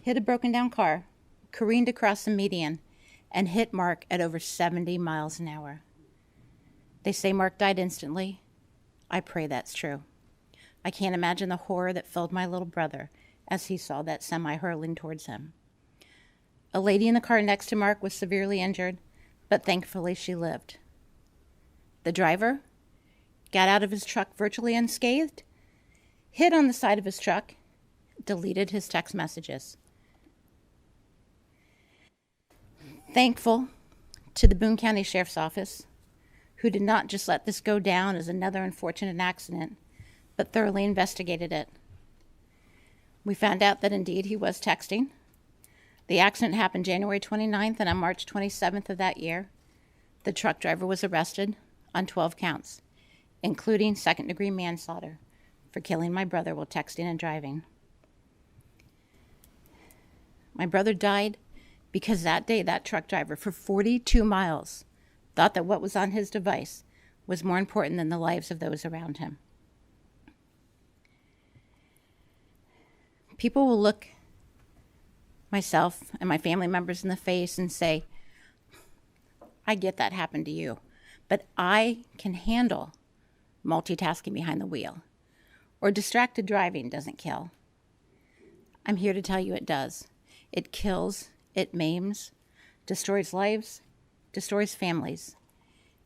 hit a broken down car, careened across the median, and hit Mark at over 70 miles an hour. They say Mark died instantly. I pray that's true. I can't imagine the horror that filled my little brother as he saw that semi hurtling towards him. A lady in the car next to Mark was severely injured, but thankfully she lived. The driver got out of his truck virtually unscathed, hid on the side of his truck, deleted his text messages. Thankful to the Boone County Sheriff's Office, who did not just let this go down as another unfortunate accident, but thoroughly investigated it. We found out that indeed he was texting. The accident happened January 29th, and on March 27th of that year, the truck driver was arrested on 12 counts, including second-degree manslaughter for killing my brother while texting and driving. My brother died because that day that truck driver for 42 miles thought that what was on his device was more important than the lives of those around him. People will look myself and my family members in the face and say, I get that happened to you, but I can handle multitasking behind the wheel, or distracted driving doesn't kill. I'm here to tell you it does. It kills, it maims, destroys lives, destroys families,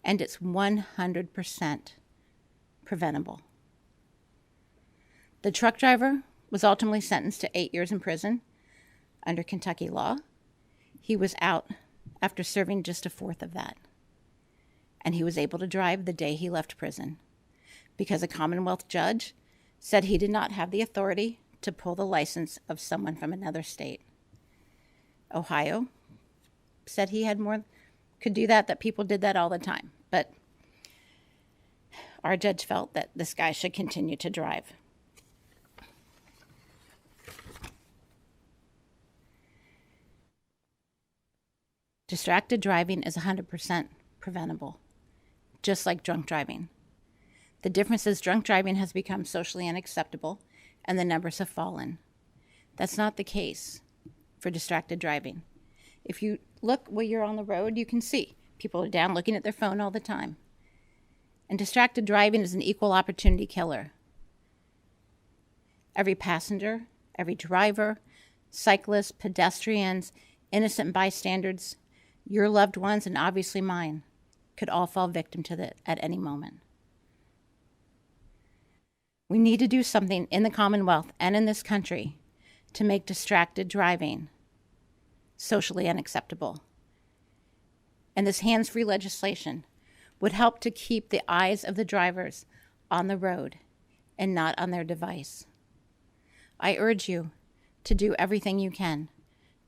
and it's 100% preventable. The truck driver was ultimately sentenced to 8 years in prison under Kentucky law. He was out after serving just a fourth of that. And he was able to drive the day he left prison because a Commonwealth judge said he did not have the authority to pull the license of someone from another state. Ohio said he had could do that people did that all the time. But our judge felt that this guy should continue to drive. Distracted driving is 100% preventable, just like drunk driving. The difference is drunk driving has become socially unacceptable and the numbers have fallen. That's not the case for distracted driving. If you look while you're on the road, you can see people are down looking at their phone all the time. And distracted driving is an equal opportunity killer. Every passenger, every driver, cyclists, pedestrians, innocent bystanders, your loved ones, and obviously mine, could all fall victim to that at any moment. We need to do something in the Commonwealth and in this country to make distracted driving socially unacceptable. And this hands-free legislation would help to keep the eyes of the drivers on the road and not on their device. I urge you to do everything you can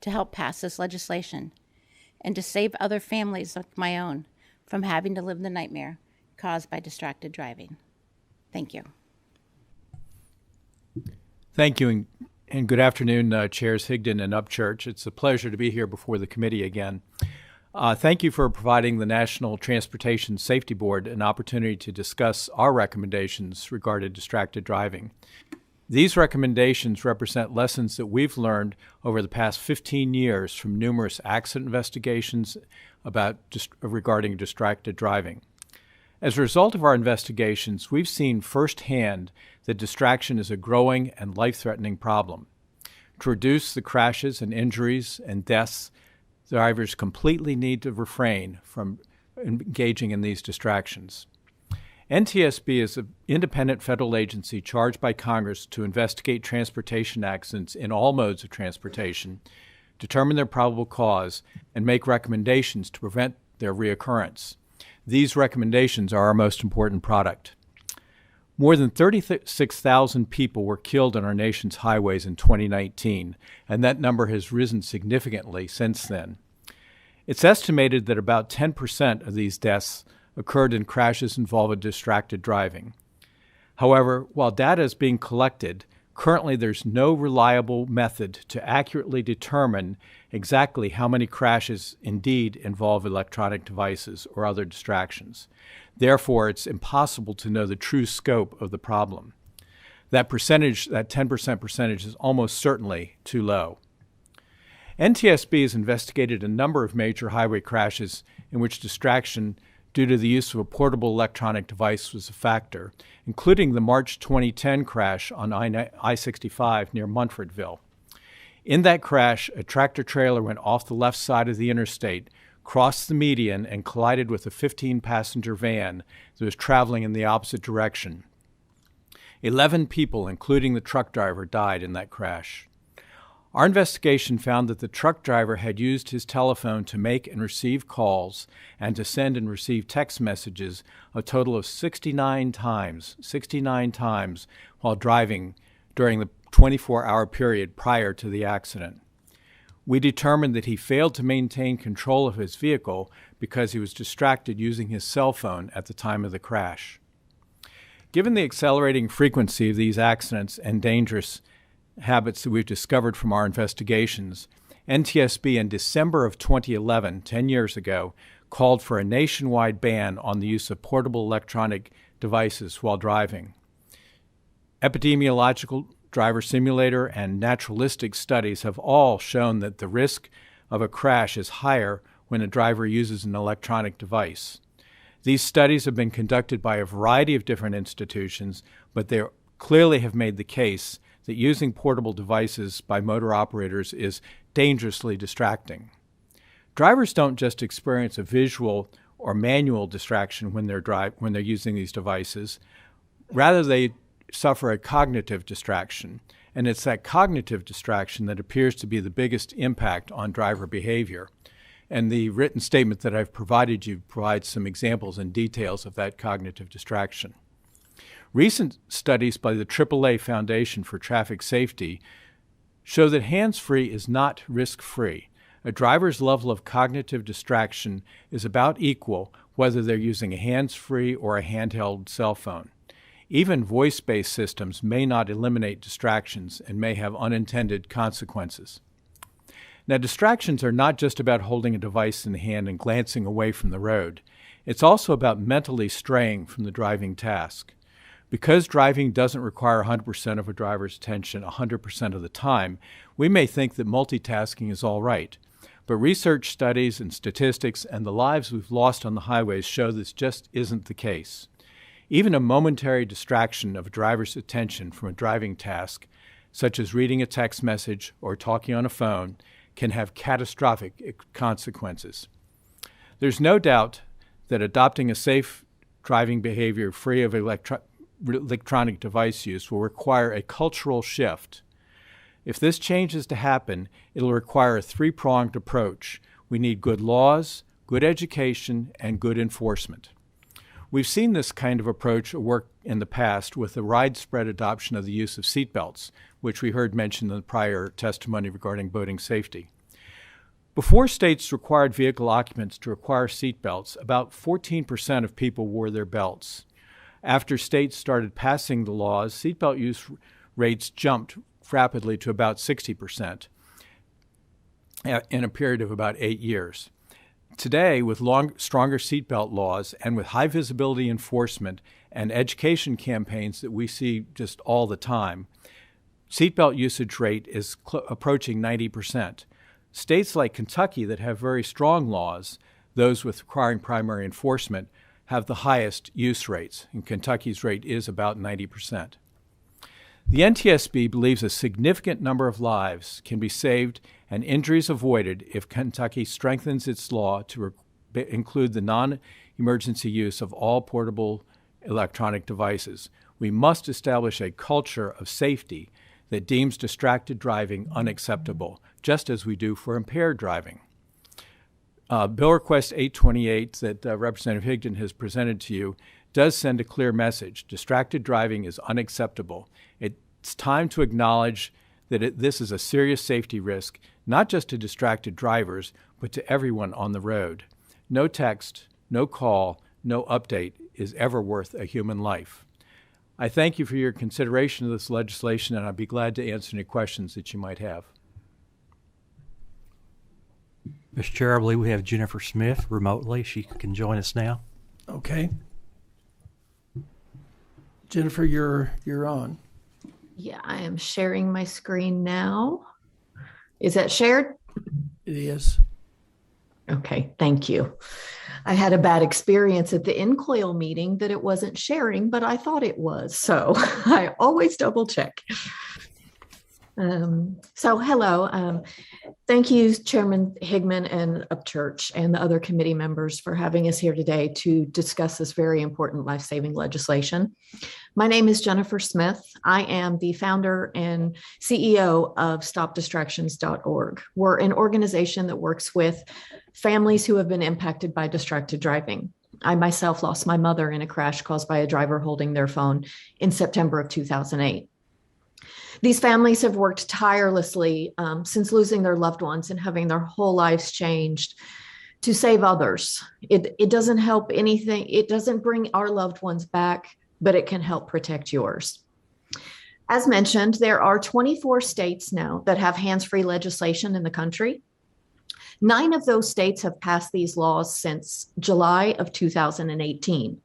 to help pass this legislation and to save other families like my own from having to live the nightmare caused by distracted driving. Thank you. Thank you, and good afternoon, Chairs Higdon and Upchurch. It's a pleasure to be here before the committee again. Thank you for providing the National Transportation Safety Board an opportunity to discuss our recommendations regarding distracted driving. These recommendations represent lessons that we've learned over the past 15 years from numerous accident investigations regarding distracted driving. As a result of our investigations, we've seen firsthand that distraction is a growing and life-threatening problem. To reduce the crashes and injuries and deaths, drivers completely need to refrain from engaging in these distractions. NTSB is an independent federal agency charged by Congress to investigate transportation accidents in all modes of transportation, determine their probable cause, and make recommendations to prevent their reoccurrence. These recommendations are our most important product. More than 36,000 people were killed on our nation's highways in 2019, and that number has risen significantly since then. It's estimated that about 10% of these deaths occurred in crashes involving distracted driving. However, while data is being collected, currently there's no reliable method to accurately determine exactly how many crashes indeed involve electronic devices or other distractions. Therefore, it's impossible to know the true scope of the problem. That percentage, that 10% percentage, is almost certainly too low. NTSB has investigated a number of major highway crashes in which distraction due to the use of a portable electronic device was a factor, including the March 2010 crash on I-65 near Munfordville. In that crash, a tractor-trailer went off the left side of the interstate, crossed the median, and collided with a 15-passenger van that was traveling in the opposite direction. 11 people, including the truck driver, died in that crash. Our investigation found that the truck driver had used his telephone to make and receive calls and to send and receive text messages a total of 69 times while driving during the 24-hour period prior to the accident. We determined that he failed to maintain control of his vehicle because he was distracted using his cell phone at the time of the crash. Given the accelerating frequency of these accidents and dangerous habits that we've discovered from our investigations, NTSB in December of 2011, 10 years ago, called for a nationwide ban on the use of portable electronic devices while driving. Epidemiological driver simulator, and naturalistic studies have all shown that the risk of a crash is higher when a driver uses an electronic device. These studies have been conducted by a variety of different institutions, but they clearly have made the case that using portable devices by motor operators is dangerously distracting. Drivers don't just experience a visual or manual distraction when they're using these devices. Rather, they suffer a cognitive distraction, and it's that cognitive distraction that appears to be the biggest impact on driver behavior. And the written statement that I've provided you provides some examples and details of that cognitive distraction. Recent studies by the AAA Foundation for Traffic Safety show that hands-free is not risk-free. A driver's level of cognitive distraction is about equal whether they're using a hands-free or a handheld cell phone. Even voice-based systems may not eliminate distractions and may have unintended consequences. Now, distractions are not just about holding a device in the hand and glancing away from the road. It's also about mentally straying from the driving task. Because driving doesn't require 100% of a driver's attention 100% of the time, we may think that multitasking is all right. But research studies and statistics and the lives we've lost on the highways show this just isn't the case. Even a momentary distraction of a driver's attention from a driving task, such as reading a text message or talking on a phone, can have catastrophic consequences. There's no doubt that adopting a safe driving behavior free of electronic device use will require a cultural shift. If this change is to happen, it'll require a three-pronged approach. We need good laws, good education, and good enforcement. We've seen this kind of approach work in the past with the widespread adoption of the use of seatbelts, which we heard mentioned in the prior testimony regarding boating safety. Before states required vehicle occupants to require seatbelts, about 14% of people wore their belts. After states started passing the laws, seatbelt use rates jumped rapidly to about 60% in a period of about 8 years. Today, with stronger seatbelt laws and with high visibility enforcement and education campaigns that we see just all the time, seatbelt usage rate is approaching 90%. States like Kentucky that have very strong laws, those with requiring primary enforcement, have the highest use rates, and Kentucky's rate is about 90%. The NTSB believes a significant number of lives can be saved and injuries avoided if Kentucky strengthens its law to include the non-emergency use of all portable electronic devices. We must establish a culture of safety that deems distracted driving unacceptable, just as we do for impaired driving. Bill Request 828 that Representative Higdon has presented to you does send a clear message. Distracted driving is unacceptable. It's time to acknowledge that this is a serious safety risk, not just to distracted drivers, but to everyone on the road. No text, no call, no update is ever worth a human life. I thank you for your consideration of this legislation, and I'd be glad to answer any questions that you might have. Mr. Chair, I believe we have Jennifer Smith remotely. She can join us now. Okay. Jennifer, you're on. Yeah, I am sharing my screen now. Is that shared? It is. Okay, thank you. I had a bad experience at the NCOIL meeting that it wasn't sharing, but I thought it was. So I always double check. Hello. Thank you, Chairman Higman and Upchurch and the other committee members for having us here today to discuss this very important life-saving legislation. My name is Jennifer Smith. I am the founder and CEO of StopDistractions.org. We're an organization that works with families who have been impacted by distracted driving. I myself lost my mother in a crash caused by a driver holding their phone in September of 2008. These families have worked tirelessly since losing their loved ones and having their whole lives changed to save others. It doesn't help anything. It doesn't bring our loved ones back, but it can help protect yours. As mentioned, there are 24 states now that have hands-free legislation in the country. 9 of those states have passed these laws since July of 2018.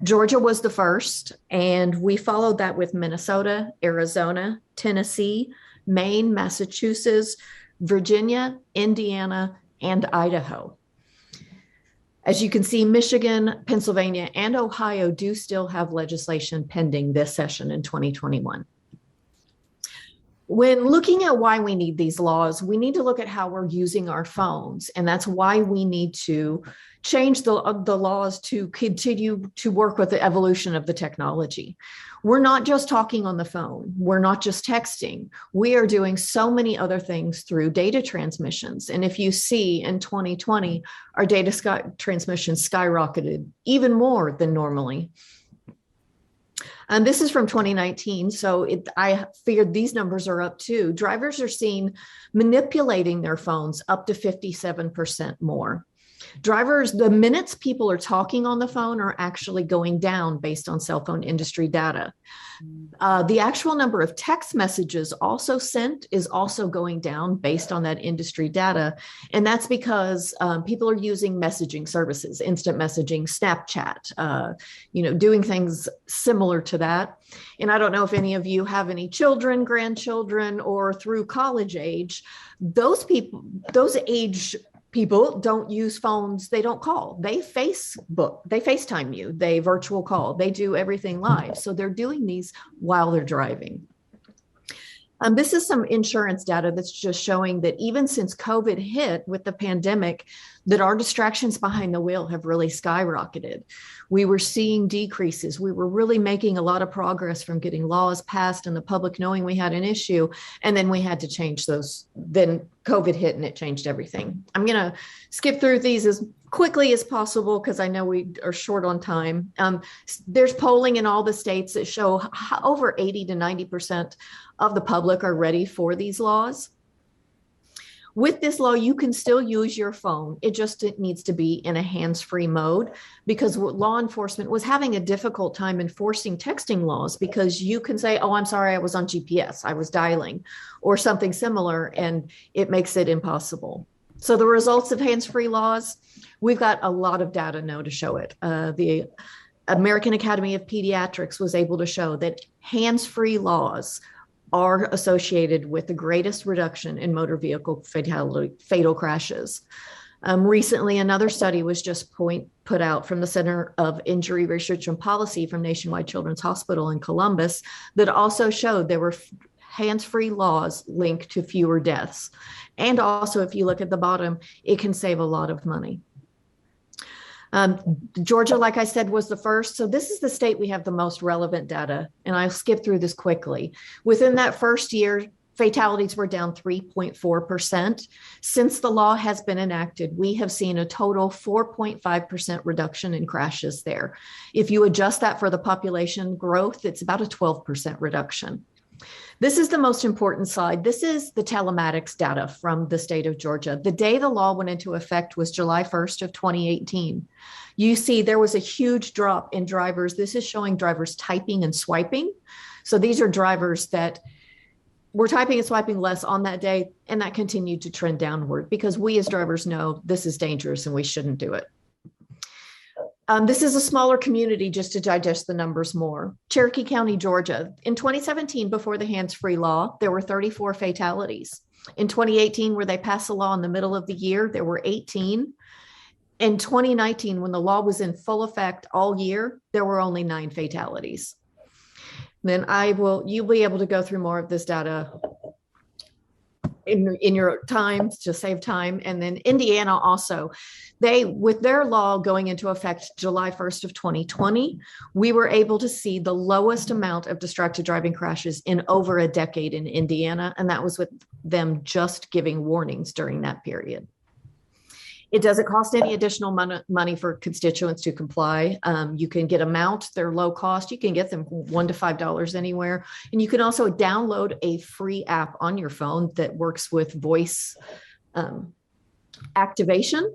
Georgia was the first, and we followed that with Minnesota, Arizona, Tennessee, Maine, Massachusetts, Virginia, Indiana, and Idaho. As you can see, Michigan, Pennsylvania, and Ohio do still have legislation pending this session in 2021. When looking at why we need these laws, we need to look at how we're using our phones, and that's why we need to change the laws to continue to work with the evolution of the technology. We're not just talking on the phone. We're not just texting. We are doing so many other things through data transmissions. And if you see in 2020, our data transmissions skyrocketed even more than normally. And this is from 2019, so I figured these numbers are up too. Drivers are seen manipulating their phones up to 57% more. Drivers, the minutes people are talking on the phone are actually going down based on cell phone industry data. The actual number of text messages also sent is also going down based on that industry data. And that's because people are using messaging services, instant messaging, Snapchat, doing things similar to that. And I don't know if any of you have any children, grandchildren, or through college age, those age people don't use phones. They don't call. They FaceTime you. They virtual call. They do everything live. So they're doing these while they're driving. This is some insurance data that's just showing that even since COVID hit with the pandemic, that our distractions behind the wheel have really skyrocketed. We were seeing decreases. We were really making a lot of progress from getting laws passed and the public knowing we had an issue. And then we had to change those. Then COVID hit and it changed everything. I'm going to skip through these as quickly as possible because I know we are short on time. There's polling in all the states that show over 80 to 90% of the public are ready for these laws. With this law, you can still use your phone. It needs to be in a hands-free mode because law enforcement was having a difficult time enforcing texting laws because you can say, oh, I'm sorry, I was on GPS, I was dialing, or something similar, and it makes it impossible. So the results of hands-free laws, we've got a lot of data now to show it. The American Academy of Pediatrics was able to show that hands-free laws are associated with the greatest reduction in motor vehicle fatal crashes. Recently, another study was just put out from the Center of Injury Research and Policy from Nationwide Children's Hospital in Columbus that also showed there were hands-free laws linked to fewer deaths. And also, if you look at the bottom, it can save a lot of money. Georgia, like I said, was the first. So this is the state we have the most relevant data, and I'll skip through this quickly. Within that first year, fatalities were down 3.4%. Since the law has been enacted, we have seen a total 4.5% reduction in crashes there. If you adjust that for the population growth, it's about a 12% reduction. This is the most important slide. This is the telematics data from the state of Georgia. The day the law went into effect was July 1st of 2018. You see there was a huge drop in drivers. This is showing drivers typing and swiping. So these are drivers that were typing and swiping less on that day, and that continued to trend downward because we as drivers know this is dangerous and we shouldn't do it. This is a smaller community just to digest the numbers more. Cherokee County, Georgia. In 2017, before the hands-free law, there were 34 fatalities. In 2018, where they passed the law in the middle of the year, there were 18. In 2019, when the law was in full effect all year, there were only 9 fatalities. Then you'll be able to go through more of this data in your time to save time. And then Indiana also, with their law going into effect July 1st of 2020, we were able to see the lowest amount of distracted driving crashes in over a decade in Indiana. And that was with them just giving warnings during that period. It doesn't cost any additional money for constituents to comply. You can get a mount, they're low cost. You can get them $1 to $5 anywhere. And you can also download a free app on your phone that works with voice activation.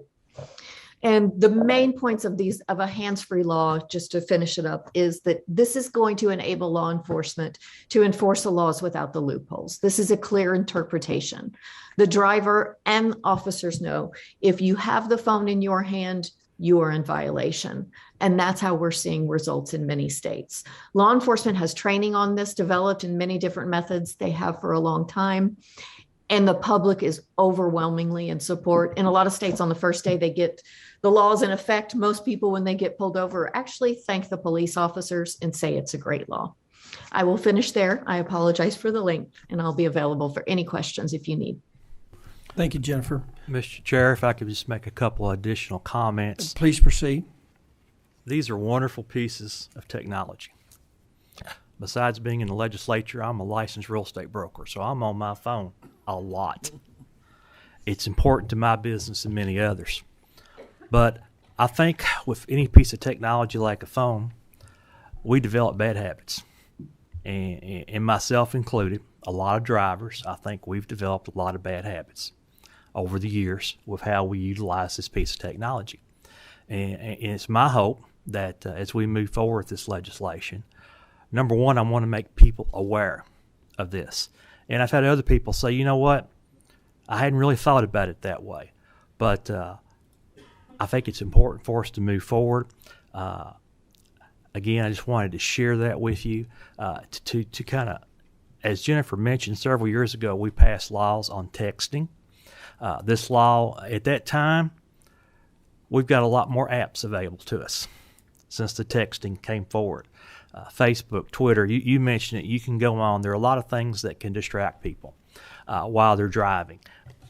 And the main points of a hands-free law, just to finish it up, is that this is going to enable law enforcement to enforce the laws without the loopholes. This is a clear interpretation. The driver and officers know if you have the phone in your hand, you are in violation. And that's how we're seeing results in many states. Law enforcement has training on this, developed in many different methods. They have for a long time. And the public is overwhelmingly in support. In a lot of states, on the first day they get the laws in effect, most people, when they get pulled over, actually thank the police officers and say it's a great law. I will finish there. I apologize for the length, and I'll be available for any questions if you need. Thank you, Jennifer. Mr. Chair, if I could just make a couple additional comments. Please proceed. These are wonderful pieces of technology. Besides being in the legislature, I'm a licensed real estate broker, so I'm on my phone a lot. It's important to my business and many others. But I think with any piece of technology like a phone, we develop bad habits. And myself included, a lot of drivers, I think we've developed a lot of bad habits over the years with how we utilize this piece of technology. And it's my hope that as we move forward with this legislation, number one, I want to make people aware of this. And I've had other people say, you know what, I hadn't really thought about it that way. But I think it's important for us to move forward. Again, I just wanted to share that with you to kind of, as Jennifer mentioned, several years ago, we passed laws on texting. This law, at that time, we've got a lot more apps available to us since the texting came forward. Facebook, Twitter, you mentioned it, you can go on. There are a lot of things that can distract people while they're driving.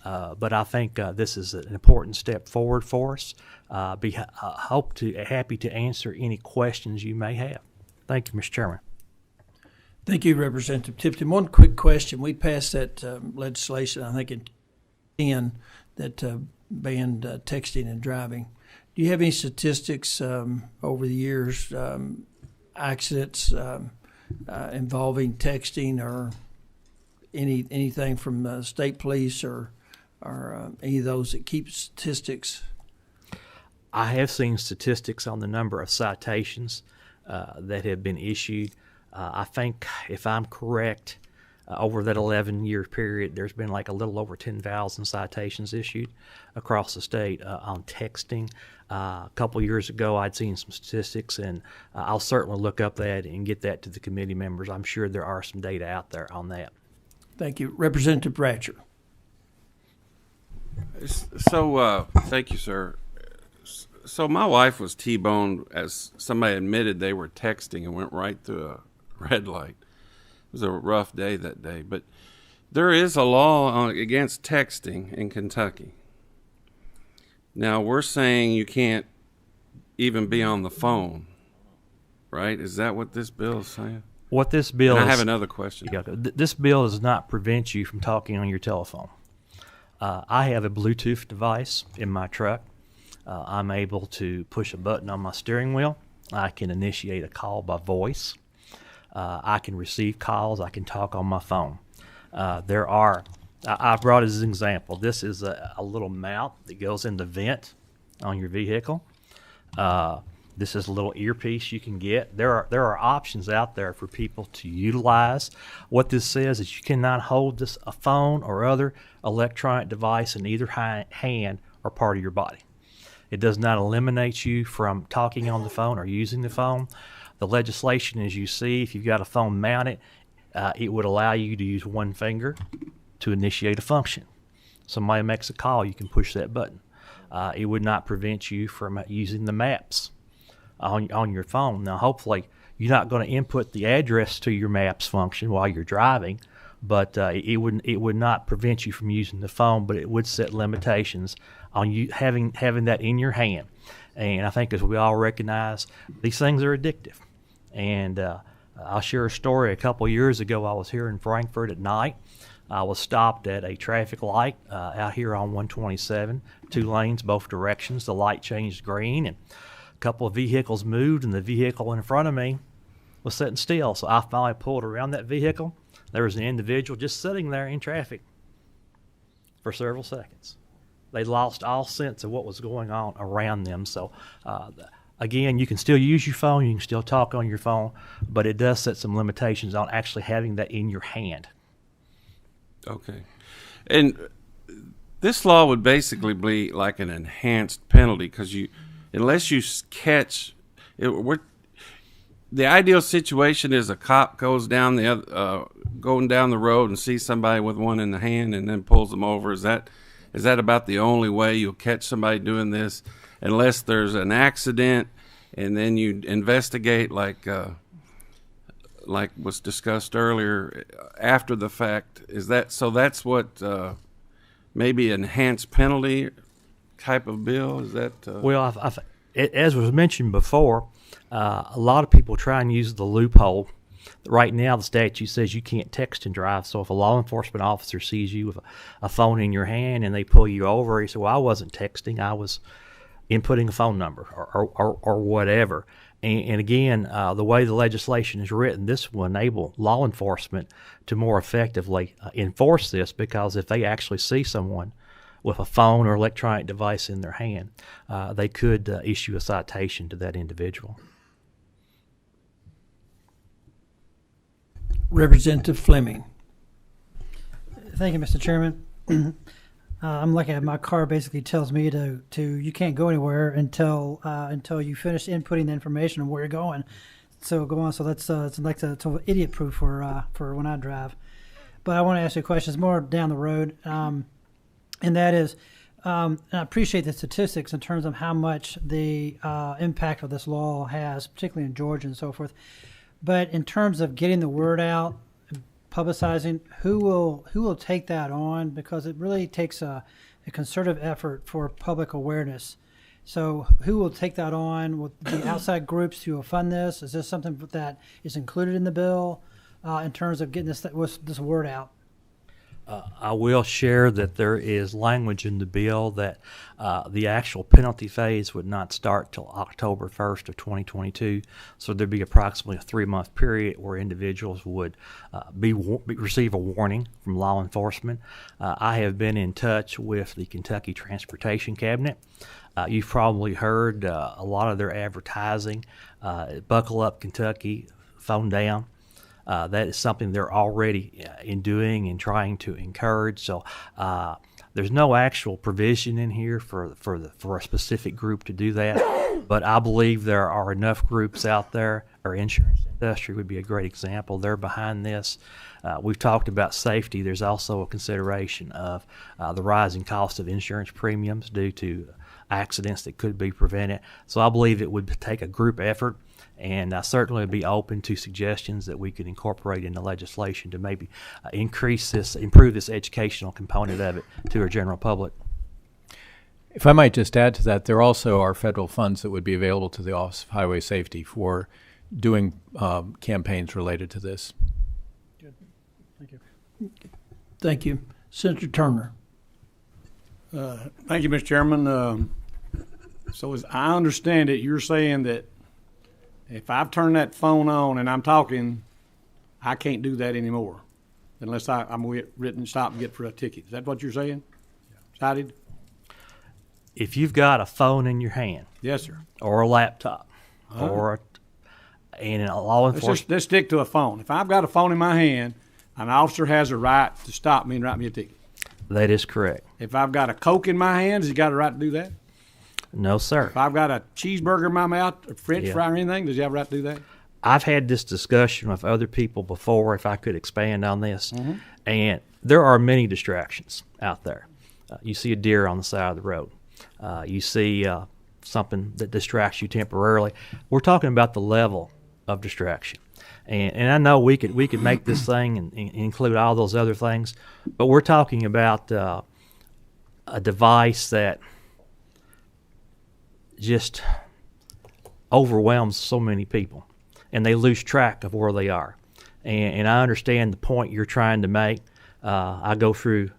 But I think this is an important step forward for us. Happy to answer any questions you may have. Thank you, Mr. Chairman. Thank you, Representative Tipton. One quick question. We passed that legislation, I think, in 10 that banned texting and driving. Do you have any statistics over the years, accidents involving texting or anything from the state police or any of those that keep statistics? I have seen statistics on the number of citations that have been issued. I think, if I'm correct, over that 11-year period, there's been like a little over 10,000 citations issued across the state on texting. A couple years ago, I'd seen some statistics, and I'll certainly look up that and get that to the committee members. I'm sure there are some data out there on that. Thank you. Representative Bratcher. So, thank you, sir. So my wife was T-boned as somebody admitted they were texting and went right through a red light. It was a rough day that day. But there is a law against texting in Kentucky. Now, we're saying you can't even be on the phone, right? Is that what this bill is saying? What this bill and I have another question. This bill does not prevent you from talking on your telephone. I have a Bluetooth device in my truck. I'm able to push a button on my steering wheel. I can initiate a call by voice. I can receive calls. I can talk on my phone. I brought as an example, this is a little mount that goes in the vent on your vehicle. This is a little earpiece you can get. There are options out there for people to utilize. What this says is you cannot hold a phone or other electronic device in either hand or part of your body. It does not eliminate you from talking on the phone or using the phone. The legislation, as you see, if you've got a phone mounted, it would allow you to use one finger to initiate a function. Somebody makes a call, you can push that button. It would not prevent you from using the maps on your phone. Now, hopefully, you're not going to input the address to your maps function while you're driving, but it would not prevent you from using the phone, but it would set limitations on you having that in your hand. And I think, as we all recognize, these things are addictive. And I'll share a story. A couple years ago, I was here in Frankfort at night. I was stopped at a traffic light out here on 127, 2 lanes, both directions. The light changed green, and a couple of vehicles moved, and the vehicle in front of me was sitting still. So I finally pulled around that vehicle. There was an individual just sitting there in traffic for several seconds. They lost all sense of what was going on around them. So, again, you can still use your phone, you can still talk on your phone, but it does set some limitations on actually having that in your hand. Okay. And this law would basically be like an enhanced penalty because unless you catch it, the ideal situation is a cop goes down going down the road and sees somebody with one in the hand and then pulls them over. Is that about the only way you'll catch somebody doing this? Unless there's an accident and then you investigate like was discussed earlier after the fact. That's what maybe enhanced penalty type of bill? Is that well, as was mentioned before, a lot of people try and use the loophole. Right now, the statute says you can't text and drive. So if a law enforcement officer sees you with a phone in your hand and they pull you over, you say, "Well, I wasn't texting. I was inputting a phone number or whatever." And again, the way the legislation is written, this will enable law enforcement to more effectively enforce this, because if they actually see someone with a phone or electronic device in their hand, they could issue a citation to that individual. Representative Fleming. Thank you, Mr. Chairman. I'm looking at my car. Basically, tells me to you can't go anywhere until you finish inputting the information on where you're going. So go on. So that's it's like it's idiot proof for when I drive. But I want to ask you a question. It's more down the road, and that is, and I appreciate the statistics in terms of how much the impact of this law has, particularly in Georgia and so forth. But in terms of getting the word out, publicizing, who will take that on? Because it really takes a concerted effort for public awareness. So who will take that on? Will the outside groups who will fund this? Is this something that is included in the bill in terms of getting this word out? I will share that there is language in the bill that the actual penalty phase would not start till October 1st of 2022. So there'd be approximately a 3-month period where individuals would receive a warning from law enforcement. I have been in touch with the Kentucky Transportation Cabinet. You've probably heard a lot of their advertising, Buckle Up Kentucky, Phone Down. That is something they're already in doing and trying to encourage. So there's no actual provision in here for a specific group to do that. But I believe there are enough groups out there. Our insurance industry would be a great example. They're behind this. We've talked about safety. There's also a consideration of the rising cost of insurance premiums due to accidents that could be prevented. So I believe it would take a group effort. And I certainly would be open to suggestions that we could incorporate in the legislation to maybe improve this educational component of it to our general public. If I might just add to that, there also are federal funds that would be available to the Office of Highway Safety for doing campaigns related to this. Good. Thank you. Thank you. Senator Turner. Thank you, Mr. Chairman. So as I understand it, you're saying that if I've turned that phone on and I'm talking, I can't do that anymore unless I'm written stop and get for a ticket. Is that what you're saying? Cited? If you've got a phone in your hand, yes, sir, or a laptop, and a law enforcement. Let's stick to a phone. If I've got a phone in my hand, an officer has a right to stop me and write me a ticket. That is correct. If I've got a Coke in my hand, has he got a right to do that? No, sir. If I've got a cheeseburger in my mouth, a French fry or anything, does he have a right to do that? I've had this discussion with other people before, if I could expand on this. And there are many distractions out there. You see a deer on the side of the road. You see something that distracts you temporarily. We're talking about the level of distraction. And I know we could make this thing and include all those other things, but we're talking about a device that just overwhelms so many people, and they lose track of where they are. And I understand the point you're trying to make. I go through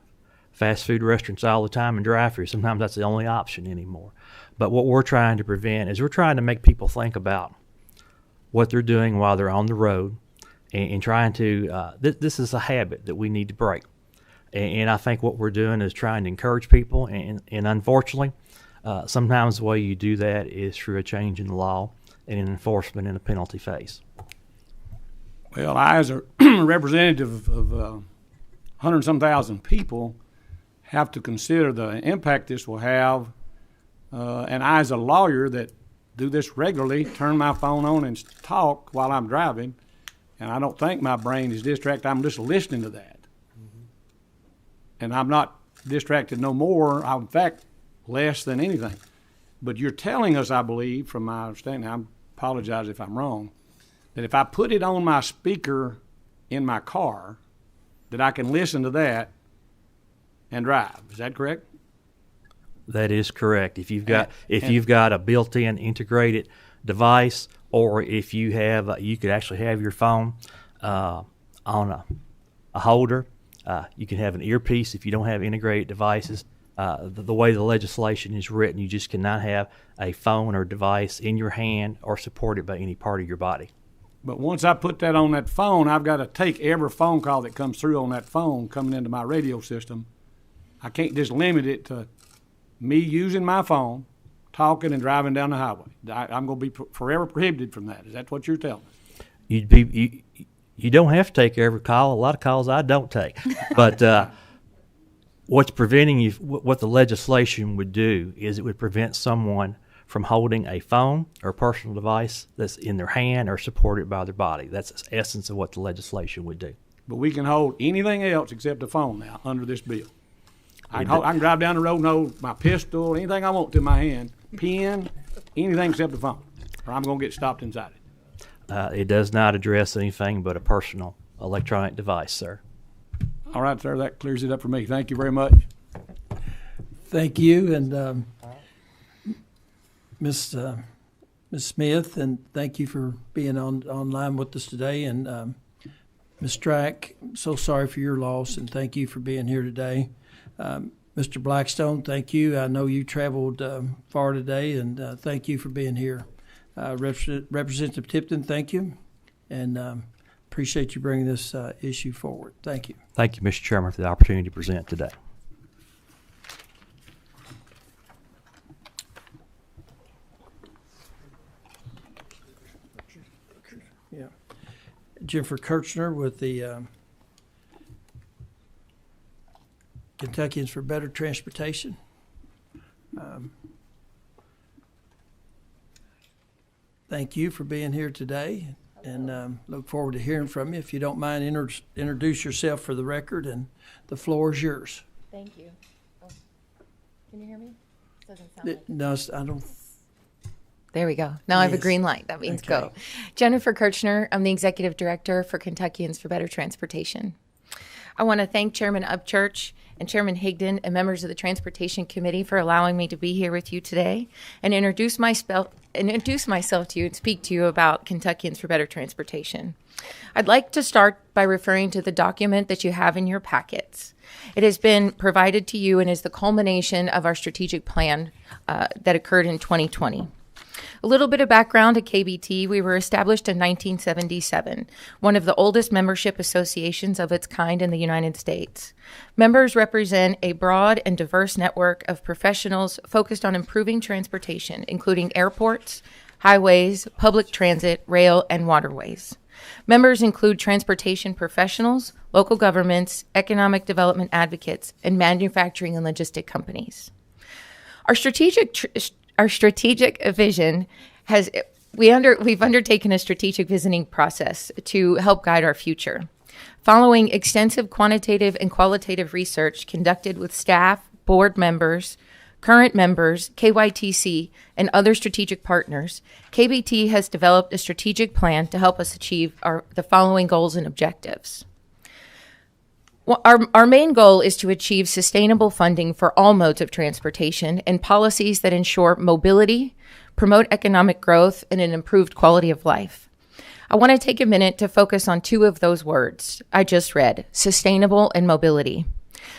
fast food restaurants all the time and drive-through. Sometimes that's the only option anymore. But what we're trying to prevent is we're trying to make people think about what they're doing while they're on the road, and trying to this is a habit that we need to break. And I think what we're doing is trying to encourage people, and unfortunately, sometimes the way you do that is through a change in the law and an enforcement in a penalty phase. Well, I, as a representative of 100-some thousand people, have to consider the impact this will have And I, as a lawyer that do this regularly, turn my phone on and talk while I'm driving, and I don't think my brain is distracted. I'm just listening to that. And I'm not distracted no more. I'm, in fact, less than anything. But you're telling us, I believe, from my understanding, I apologize if I'm wrong, that if I put it on my speaker in my car, that I can listen to that and drive. Is that correct? That is correct. If you've got a built-in integrated device, or if you have, you could actually have your phone on a holder. You can have an earpiece if you don't have integrated devices. The way the legislation is written, you just cannot have a phone or device in your hand or supported by any part of your body. But once I put that on that phone, I've got to take every phone call that comes through on that phone coming into my radio system. I can't just limit it to me using my phone, talking and driving down the highway. I'm going to be forever prohibited from that. Is that what you're telling me? You don't have to take every call. A lot of calls I don't take. But what's preventing you, what the legislation would do is it would prevent someone from holding a phone or personal device that's in their hand or supported by their body. That's the essence of what the legislation would do. But we can hold anything else except a phone now under this bill. I can drive down the road and hold my pistol, anything I want to in my hand, pen, anything except a phone, or I'm going to get stopped inside it. It does not address anything but a personal electronic device, sir. All right, sir, that clears it up for me. Thank you very much. Thank you, and Ms. Smith, and thank you for being online with us today. And Ms. Strack, so sorry for your loss, and thank you for being here today. Mr. Blackstone, thank you. I know you traveled far today, and thank you for being here. Representative Tipton, thank you, and appreciate you bringing this issue forward. Thank you. Thank you, Mr. Chairman, for the opportunity to present today. Yeah, Jennifer Kirchner with the Kentuckians for Better Transportation. Thank you for being here today, and look forward to hearing from you. If you don't mind, introduce yourself for the record, and the floor is yours. Thank you. Oh. Can you hear me? Doesn't sound like No, I don't. There we go. Now I have a green light. That means go. Jennifer Kirchner. I'm the Executive Director for Kentuckians for Better Transportation. I want to thank Chairman Upchurch and Chairman Higdon and members of the Transportation Committee for allowing me to be here with you today and introduce myself to you and speak to you about Kentuckians for Better Transportation. I'd like to start by referring to the document that you have in your packets. It has been provided to you and is the culmination of our strategic plan that occurred in 2020. A little bit of background at KBT. We were established in 1977, one of the oldest membership associations of its kind in the United States. Members represent a broad and diverse network of professionals focused on improving transportation, including airports, highways, public transit, rail, and waterways. Members include transportation professionals, local governments, economic development advocates, and manufacturing and logistic companies. Our strategic vision we've undertaken a strategic visioning process to help guide our future. Following extensive quantitative and qualitative research conducted with staff, board members, current members, KYTC, and other strategic partners, KBT has developed a strategic plan to help us achieve the following goals and objectives. Well, our main goal is to achieve sustainable funding for all modes of transportation and policies that ensure mobility, promote economic growth, and an improved quality of life. I want to take a minute to focus on two of those words I just read, sustainable and mobility.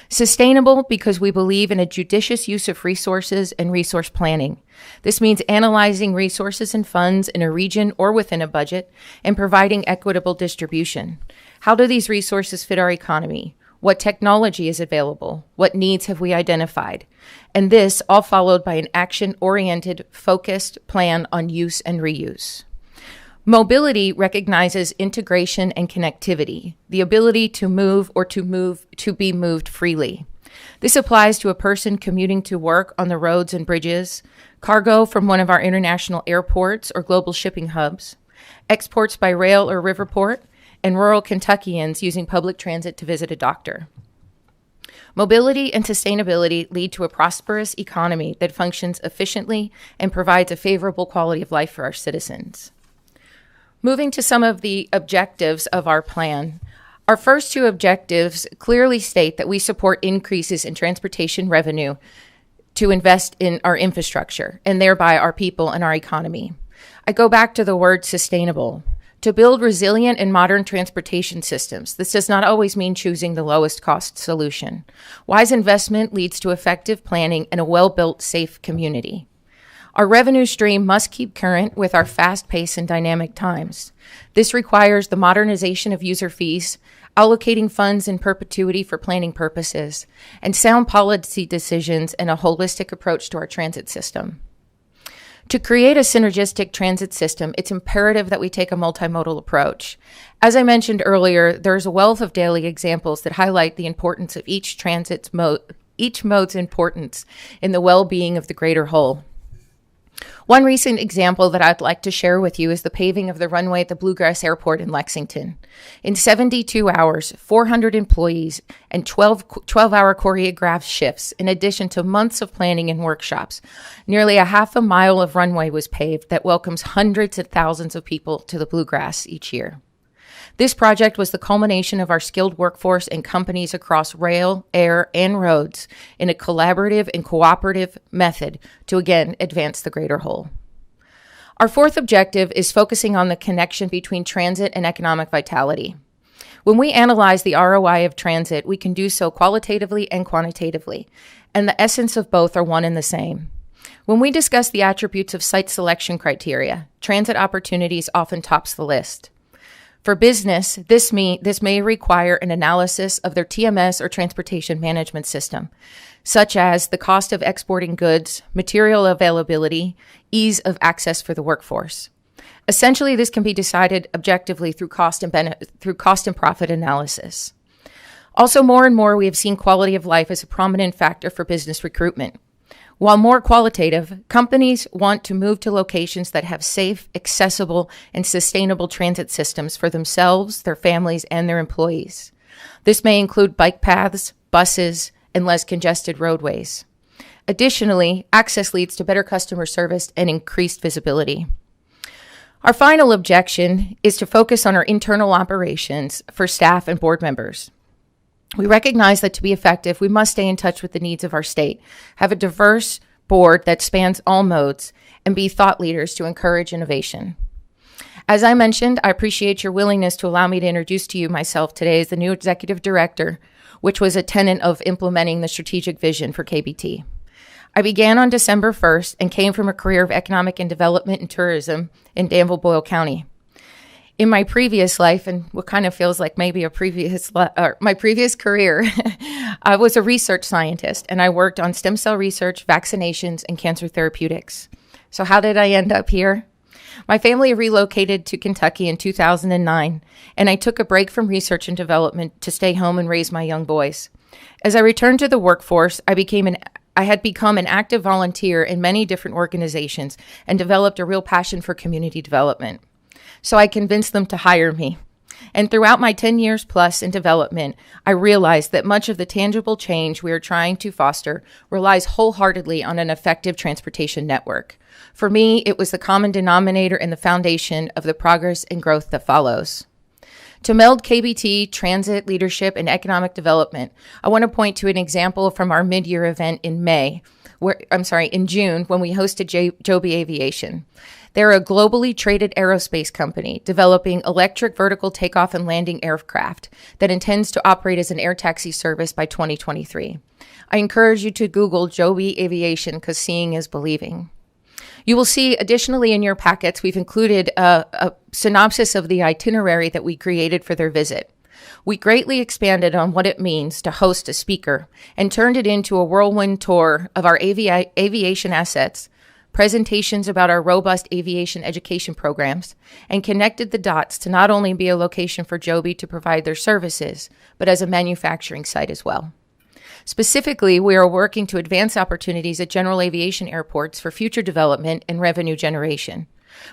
Sustainable because we believe in a judicious use of resources and resource planning. This means analyzing resources and funds in a region or within a budget and providing equitable distribution. How do these resources fit our economy? What technology is available? What needs have we identified? And this all followed by an action-oriented, focused plan on use and reuse. Mobility recognizes integration and connectivity, the ability to move or to be moved freely. This applies to a person commuting to work on the roads and bridges, cargo from one of our international airports or global shipping hubs, exports by rail or riverport, and rural Kentuckians using public transit to visit a doctor. Mobility and sustainability lead to a prosperous economy that functions efficiently and provides a favorable quality of life for our citizens. Moving to some of the objectives of our plan, our first two objectives clearly state that we support increases in transportation revenue to invest in our infrastructure and thereby our people and our economy. I go back to the word sustainable. To build resilient and modern transportation systems, this does not always mean choosing the lowest cost solution. Wise investment leads to effective planning and a well-built, safe community. Our revenue stream must keep current with our fast pace and dynamic times. This requires the modernization of user fees, allocating funds in perpetuity for planning purposes, and sound policy decisions and a holistic approach to our transit system. To create a synergistic transit system, it's imperative that we take a multimodal approach. As I mentioned earlier, there's a wealth of daily examples that highlight the importance of each mode's importance in the well-being of the greater whole. One recent example that I'd like to share with you is the paving of the runway at the Bluegrass Airport in Lexington. In 72 hours, 400 employees and 12-hour choreographed shifts, in addition to months of planning and workshops, nearly a half a mile of runway was paved that welcomes hundreds of thousands of people to the Bluegrass each year. This project was the culmination of our skilled workforce and companies across rail, air, and roads in a collaborative and cooperative method to, again, advance the greater whole. Our fourth objective is focusing on the connection between transit and economic vitality. When we analyze the ROI of transit, we can do so qualitatively and quantitatively, and the essence of both are one and the same. When we discuss the attributes of site selection criteria, transit opportunities often tops the list. For business, this may require an analysis of their TMS or transportation management system, such as the cost of exporting goods, material availability, ease of access for the workforce. Essentially, this can be decided objectively through cost and profit analysis. Also, more and more, we have seen quality of life as a prominent factor for business recruitment. While more qualitative, companies want to move to locations that have safe, accessible, and sustainable transit systems for themselves, their families, and their employees. This may include bike paths, buses, and less congested roadways. Additionally, access leads to better customer service and increased visibility. Our final objection is to focus on our internal operations for staff and board members. We recognize that to be effective, we must stay in touch with the needs of our state, have a diverse board that spans all modes, and be thought leaders to encourage innovation. As I mentioned, I appreciate your willingness to allow me to introduce to you myself today as the new executive director, which was a tenet of implementing the strategic vision for KBT. I began on December 1st and came from a career of economic and development and tourism in Danville-Boyle County. In my previous life, and what kind of feels like maybe my previous career, I was a research scientist, and I worked on stem cell research, vaccinations, and cancer therapeutics. So how did I end up here? My family relocated to Kentucky in 2009, and I took a break from research and development to stay home and raise my young boys. As I returned to the workforce, I had become an active volunteer in many different organizations and developed a real passion for community development. So I convinced them to hire me. And throughout my 10 years plus in development, I realized that much of the tangible change we are trying to foster relies wholeheartedly on an effective transportation network. For me, it was the common denominator and the foundation of the progress and growth that follows. To meld KBT, transit, leadership, and economic development, I want to point to an example from our mid-year event in June, when we hosted Joby Aviation. They're a globally traded aerospace company developing electric vertical takeoff and landing aircraft that intends to operate as an air taxi service by 2023. I encourage you to Google Joby Aviation because seeing is believing. You will see additionally in your packets, we've included a synopsis of the itinerary that we created for their visit. We greatly expanded on what it means to host a speaker and turned it into a whirlwind tour of our aviation assets, presentations about our robust aviation education programs, and connected the dots to not only be a location for Joby to provide their services, but as a manufacturing site as well. Specifically, we are working to advance opportunities at general aviation airports for future development and revenue generation.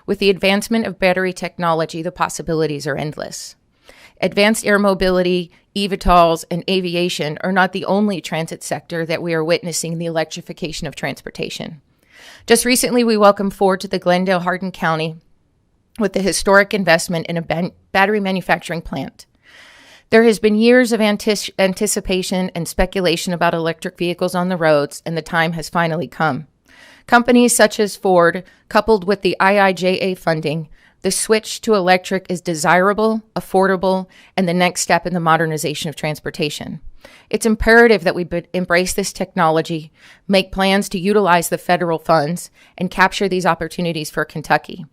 With the advancement of battery technology, the possibilities are endless. Advanced air mobility, eVTOLs, and aviation are not the only transit sector that we are witnessing the electrification of transportation. Just recently, we welcomed Ford to the Glendale-Hardin County with the historic investment in a battery manufacturing plant. There has been years of anticipation and speculation about electric vehicles on the roads, and the time has finally come. Companies such as Ford, coupled with the IIJA funding, the switch to electric is desirable, affordable, and the next step in the modernization of transportation. It's imperative that we embrace this technology, make plans to utilize the federal funds, and capture these opportunities for Kentucky.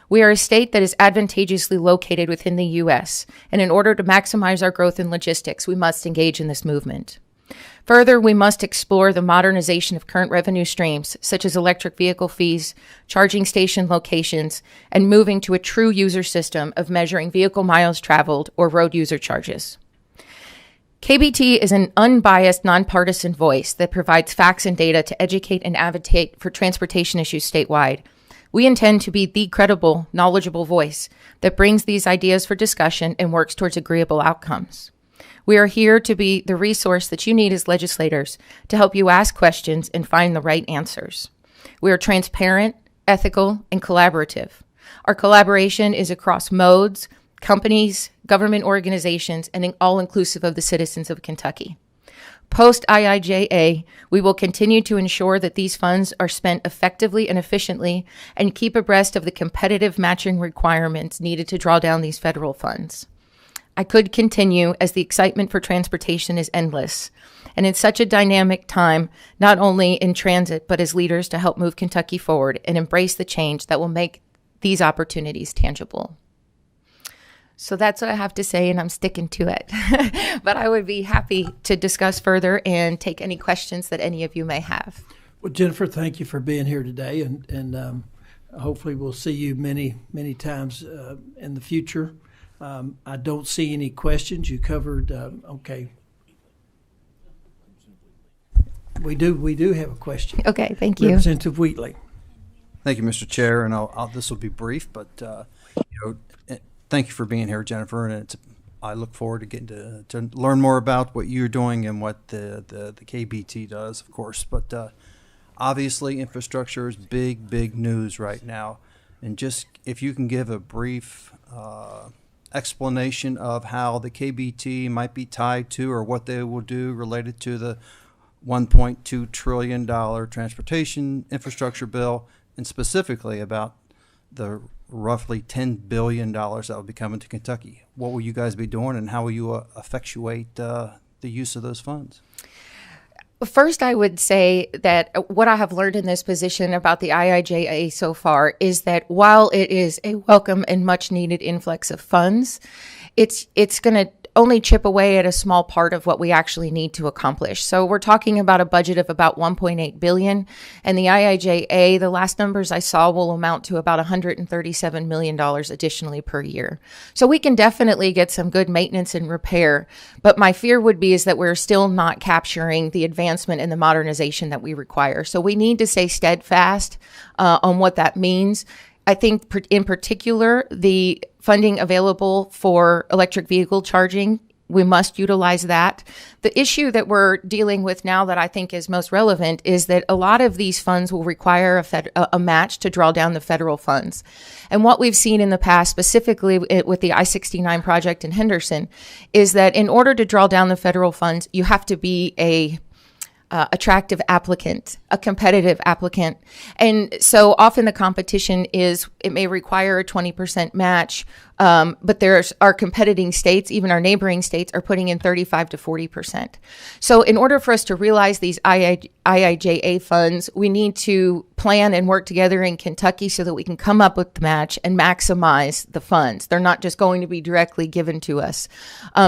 We are a state that is advantageously located within the U.S., and in order to maximize our growth in logistics, we must engage in this movement. Further, we must explore the modernization of current revenue streams, such as electric vehicle fees, charging station locations, and moving to a true user system of measuring vehicle miles traveled or road user charges. KBT is an unbiased, nonpartisan voice that provides facts and data to educate and advocate for transportation issues statewide. We intend to be the credible, knowledgeable voice that brings these ideas for discussion and works towards agreeable outcomes. We are here to be the resource that you need as legislators to help you ask questions and find the right answers. We are transparent, ethical, and collaborative. Our collaboration is across modes, companies, government organizations, and all-inclusive of the citizens of Kentucky. Post-IIJA, we will continue to ensure that these funds are spent effectively and efficiently and keep abreast of the competitive matching requirements needed to draw down these federal funds. I could continue, as the excitement for transportation is endless, and in such a dynamic time, not only in transit, but as leaders to help move Kentucky forward and embrace the change that will make these opportunities tangible. So that's what I have to say, and I'm sticking to it. But I would be happy to discuss further and take any questions that any of you may have. Well, Jennifer, thank you for being here today, and hopefully we'll see you many, many times in the future. I don't see any questions. You covered, okay. We do have a question. Okay, thank you. Representative Wheatley. Thank you, Mr. Chair, and this will be brief, but thank you for being here, Jennifer, and I look forward to getting to learn more about what you're doing and what the KBT does, of course. But obviously, infrastructure is big news right now, and just if you can give a brief explanation of how the KBT might be tied to or what they will do related to the $1.2 trillion transportation infrastructure bill, and specifically about the roughly $10 billion that will be coming to Kentucky. What will you guys be doing, and how will you effectuate the use of those funds? First, I would say that what I have learned in this position about the IIJA so far is that while it is a welcome and much needed influx of funds, it's going to only chip away at a small part of what we actually need to accomplish. So we're talking about a budget of about $1.8 billion, and the IIJA, the last numbers I saw, will amount to about $137 million additionally per year. So we can definitely get some good maintenance and repair, but my fear would be is that we're still not capturing the advancement and the modernization that we require. So we need to stay steadfast on what that means. I think in particular, the funding available for electric vehicle charging, we must utilize that. The issue that we're dealing with now that I think is most relevant is that a lot of these funds will require a match to draw down the federal funds. And what we've seen in the past, specifically with the I-69 project in Henderson, is that in order to draw down the federal funds, you have to be a attractive applicant, a competitive applicant. And so often the competition is, it may require a 20% match, but our competing states, even our neighboring states, are putting in 35 to 40%. So in order for us to realize these IIJA funds, we need to plan and work together in Kentucky so that we can come up with the match and maximize the funds. They're not just going to be directly given to us.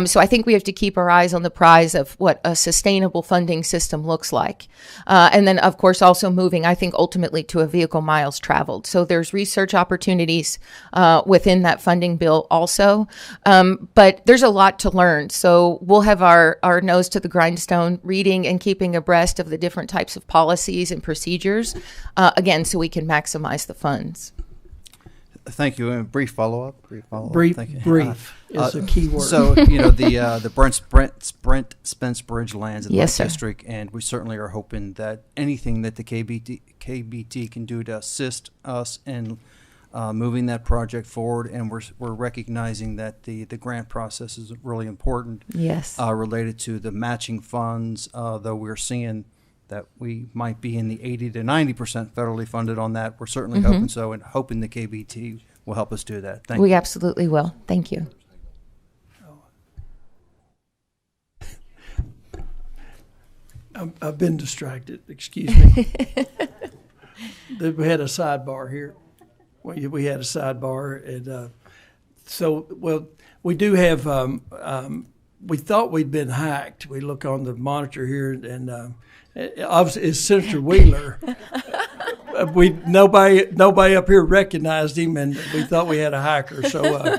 So I think we have to keep our eyes on the prize of what a sustainable funding system looks like. And then, of course, also moving, I think, ultimately to a vehicle miles traveled. So there's research opportunities within that funding bill also. But there's a lot to learn. So we'll have our nose to the grindstone, reading and keeping abreast of the different types of policies and procedures, again, so we can maximize the funds. Thank you. And brief follow-up. Brief Thank you. is a key word. So, the Brent Spence Bridge lands in the Yes, sir. district, and we certainly are hoping that anything that the KBT can do to assist us in moving that project forward, and we're recognizing that the grant process is really important. Yes. Related to the matching funds, though we're seeing that we might be in the 80 to 90% federally funded on that. We're certainly hoping so, and hoping the KBT will help us do that. Thank you. We absolutely will. Thank you. I've been distracted. Excuse me. We had a sidebar here. We had a sidebar, and we do have. We thought we'd been hacked. We look on the monitor here, and obviously it's Senator Wheeler. Nobody up here recognized him, and we thought we had a hacker. So.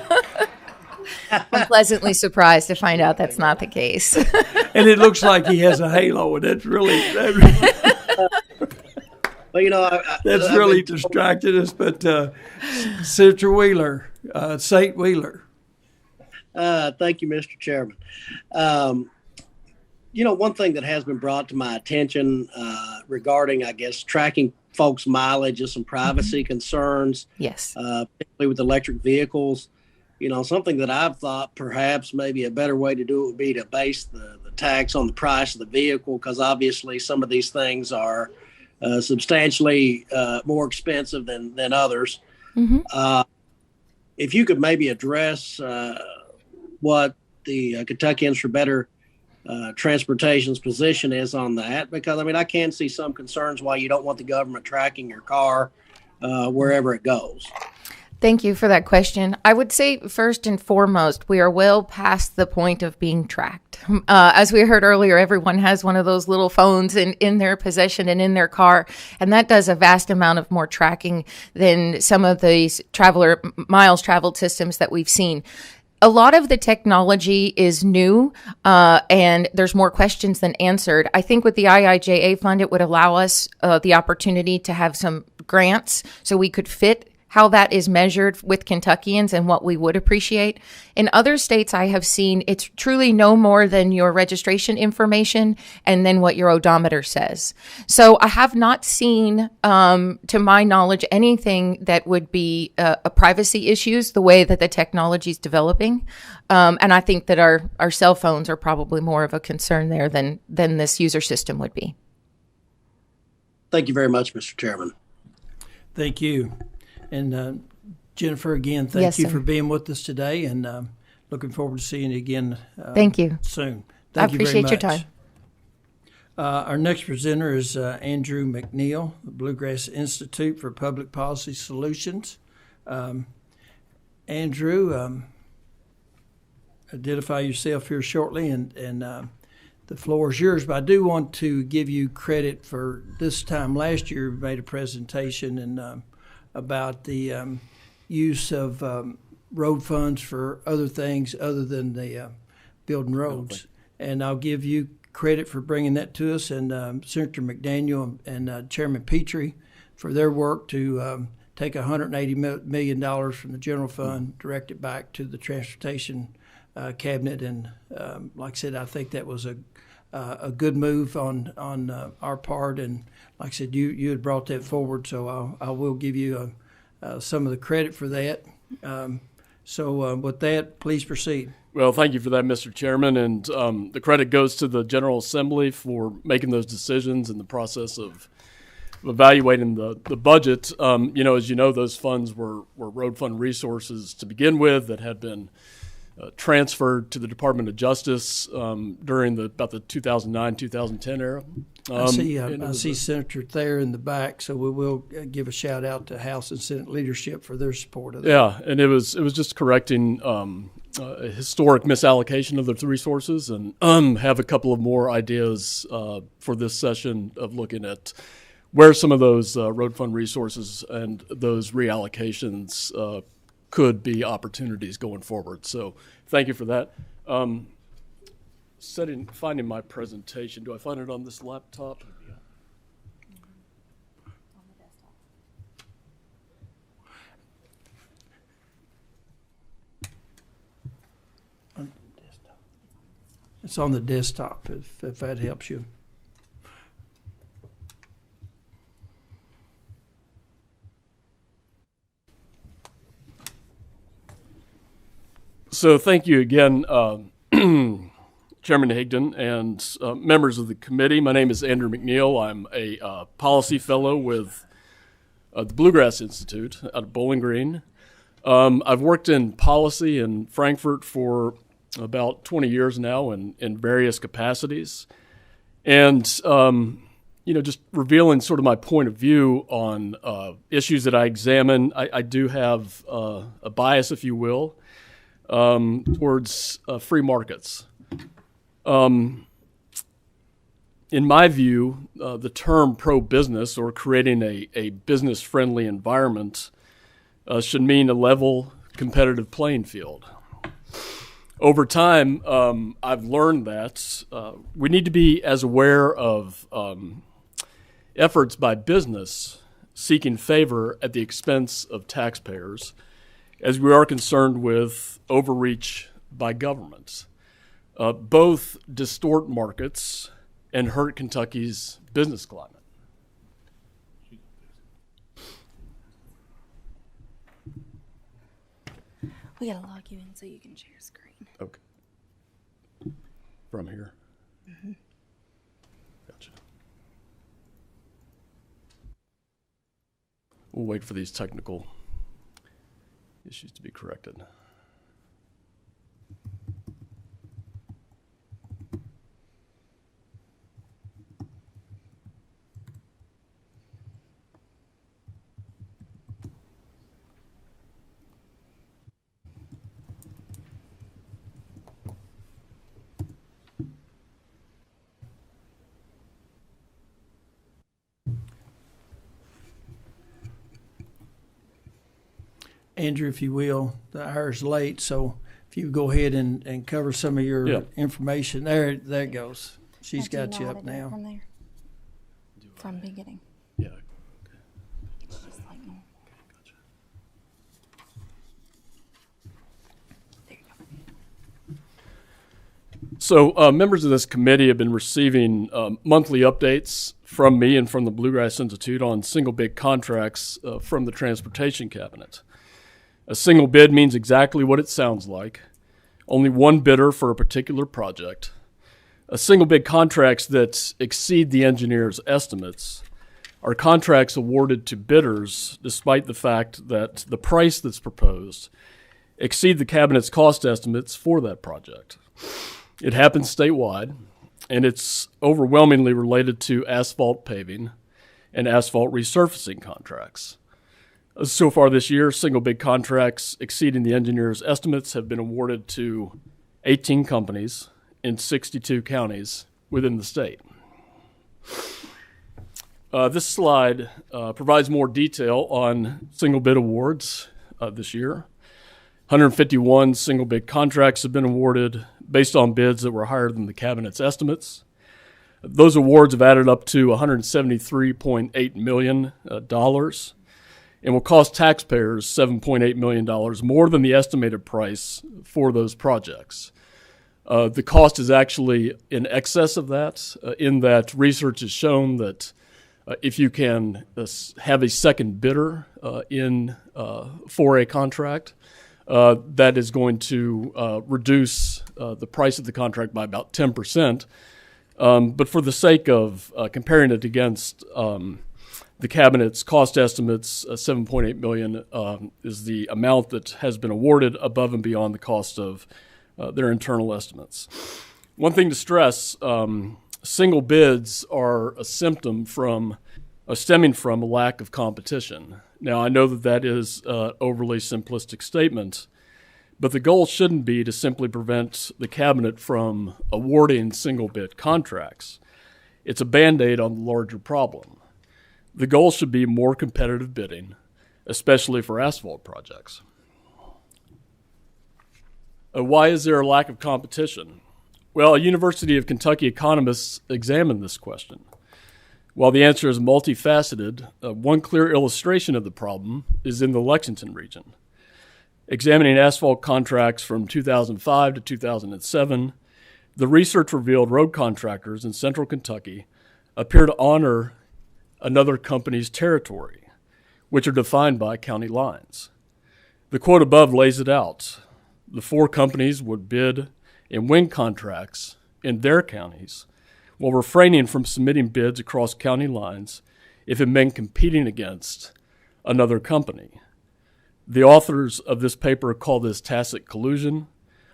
I'm pleasantly surprised to find out that's not the case. And it looks like he has a halo, and that's really that's really distracted us. But Senator Wheeler, Saint Wheeler. Thank you, Mr. Chairman. One thing that has been brought to my attention regarding, I guess, tracking folks' mileage and some privacy concerns. Yes. Particularly with electric vehicles. Something that I've thought perhaps maybe a better way to do it would be to base the tax on the price of the vehicle, because obviously some of these things are substantially more expensive than others. If you could maybe address what the Kentuckians for Better Transportation's position is on that, because I can see some concerns why you don't want the government tracking your car wherever it goes. Thank you for that question. I would say first and foremost, we are well past the point of being tracked. As we heard earlier, everyone has one of those little phones in their possession and in their car, and that does a vast amount of more tracking than some of these miles traveled systems that we've seen. A lot of the technology is new, and there's more questions than answered. I think with the IIJA fund, it would allow us the opportunity to have some grants so we could fit how that is measured with Kentuckians and what we would appreciate. In other states I have seen, it's truly no more than your registration information and then what your odometer says. So I have not seen, to my knowledge, anything that would be a privacy issues the way that the technology is developing. And I think that our cell phones are probably more of a concern there than this user system would be. Thank you very much, Mr. Chairman. Thank you. And Jennifer, again, thank you for being with us today, and looking forward to seeing you again thank you. soon. I appreciate your time. Our next presenter is Andrew McNeil, the Bluegrass Institute for Public Policy Solutions. Andrew, identify yourself here shortly, and the floor is yours. But I do want to give you credit for this time last year. You made a presentation and about the use of road funds for other things other than the building roads. And I'll give you credit for bringing that to us, and Senator McDaniel and Chairman Petrie for their work to take $180 million from the general fund, direct it back to the transportation cabinet. And like I said, I think that was a good move on our part. And like I said, you had brought that forward, so I will give you some of the credit for that. So with that, please proceed. Well, thank you for that, Mr. Chairman, and the credit goes to the General Assembly for making those decisions in the process of evaluating the budget. As you know, those funds were road fund resources to begin with that had been transferred to the Department of Justice during about the 2009-2010 era. I see Senator Thayer in the back, so we will give a shout out to House and Senate leadership for their support of that. Yeah, and it was just correcting a historic misallocation of the resources, and have a couple of more ideas for this session of looking at where some of those road fund resources and those reallocations could be opportunities going forward. So thank you for that. Finding my presentation. Do I find it on this laptop? It's on the desktop, if that helps you. So thank you again, Chairman Higdon and members of the committee. My name is Andrew McNeil. I'm a policy fellow with the Bluegrass Institute out of Bowling Green. I've worked in policy in Frankfurt for about 20 years now in various capacities. And, just revealing sort of my point of view on issues that I examine, I do have a bias, if you will, towards free markets. In my view, the term pro-business or creating a business-friendly environment should mean a level, competitive playing field. Over time, I've learned that we need to be as aware of efforts by business seeking favor at the expense of taxpayers as we are concerned with overreach by governments. Both distort markets and hurt Kentucky's business climate. We gotta log you in so you can share screen. Okay. From here? Mm-hmm. Gotcha. We'll wait for these technical issues to be corrected. Andrew, if you will, the hour's late, so if you go ahead and cover some of your information. There it goes. She's got you up now. From there. From beginning. Yeah. Just like normal. Gotcha. There you go. So members of this committee have been receiving monthly updates from me and from the Bluegrass Institute on single bid contracts from the Transportation Cabinet. A single bid means exactly what it sounds like. Only one bidder for a particular project. A single bid contracts that exceed the engineer's estimates are contracts awarded to bidders despite the fact that the price that's proposed exceed the cabinet's cost estimates for that project. It happens statewide, and it's overwhelmingly related to asphalt paving and asphalt resurfacing contracts. So far this year, single bid contracts exceeding the engineer's estimates have been awarded to 18 companies in 62 counties within the state. This slide provides more detail on single bid awards this year. 151 single bid contracts have been awarded based on bids that were higher than the cabinet's estimates. Those awards have added up to $173.8 million. And will cost taxpayers $7.8 million more than the estimated price for those projects. The cost is actually in excess of that, in that research has shown that if you can have a second bidder for a contract, that is going to reduce the price of the contract by about 10%. But for the sake of comparing it against the cabinet's cost estimates, $7.8 million is the amount that has been awarded above and beyond the cost of their internal estimates. One thing to stress, single bids are a symptom stemming from a lack of competition. Now, I know that is an overly simplistic statement, but the goal shouldn't be to simply prevent the cabinet from awarding single bid contracts. It's a Band-Aid on the larger problem. The goal should be more competitive bidding, especially for asphalt projects. Why is there a lack of competition? Well, a University of Kentucky economists examined this question. While the answer is multifaceted, one clear illustration of the problem is in the Lexington region. Examining asphalt contracts from 2005 to 2007, the research revealed road contractors in central Kentucky appear to honor another company's territory, which are defined by county lines. The quote above lays it out. The four companies would bid and win contracts in their counties while refraining from submitting bids across county lines if it meant competing against another company. The authors of this paper call this tacit collusion,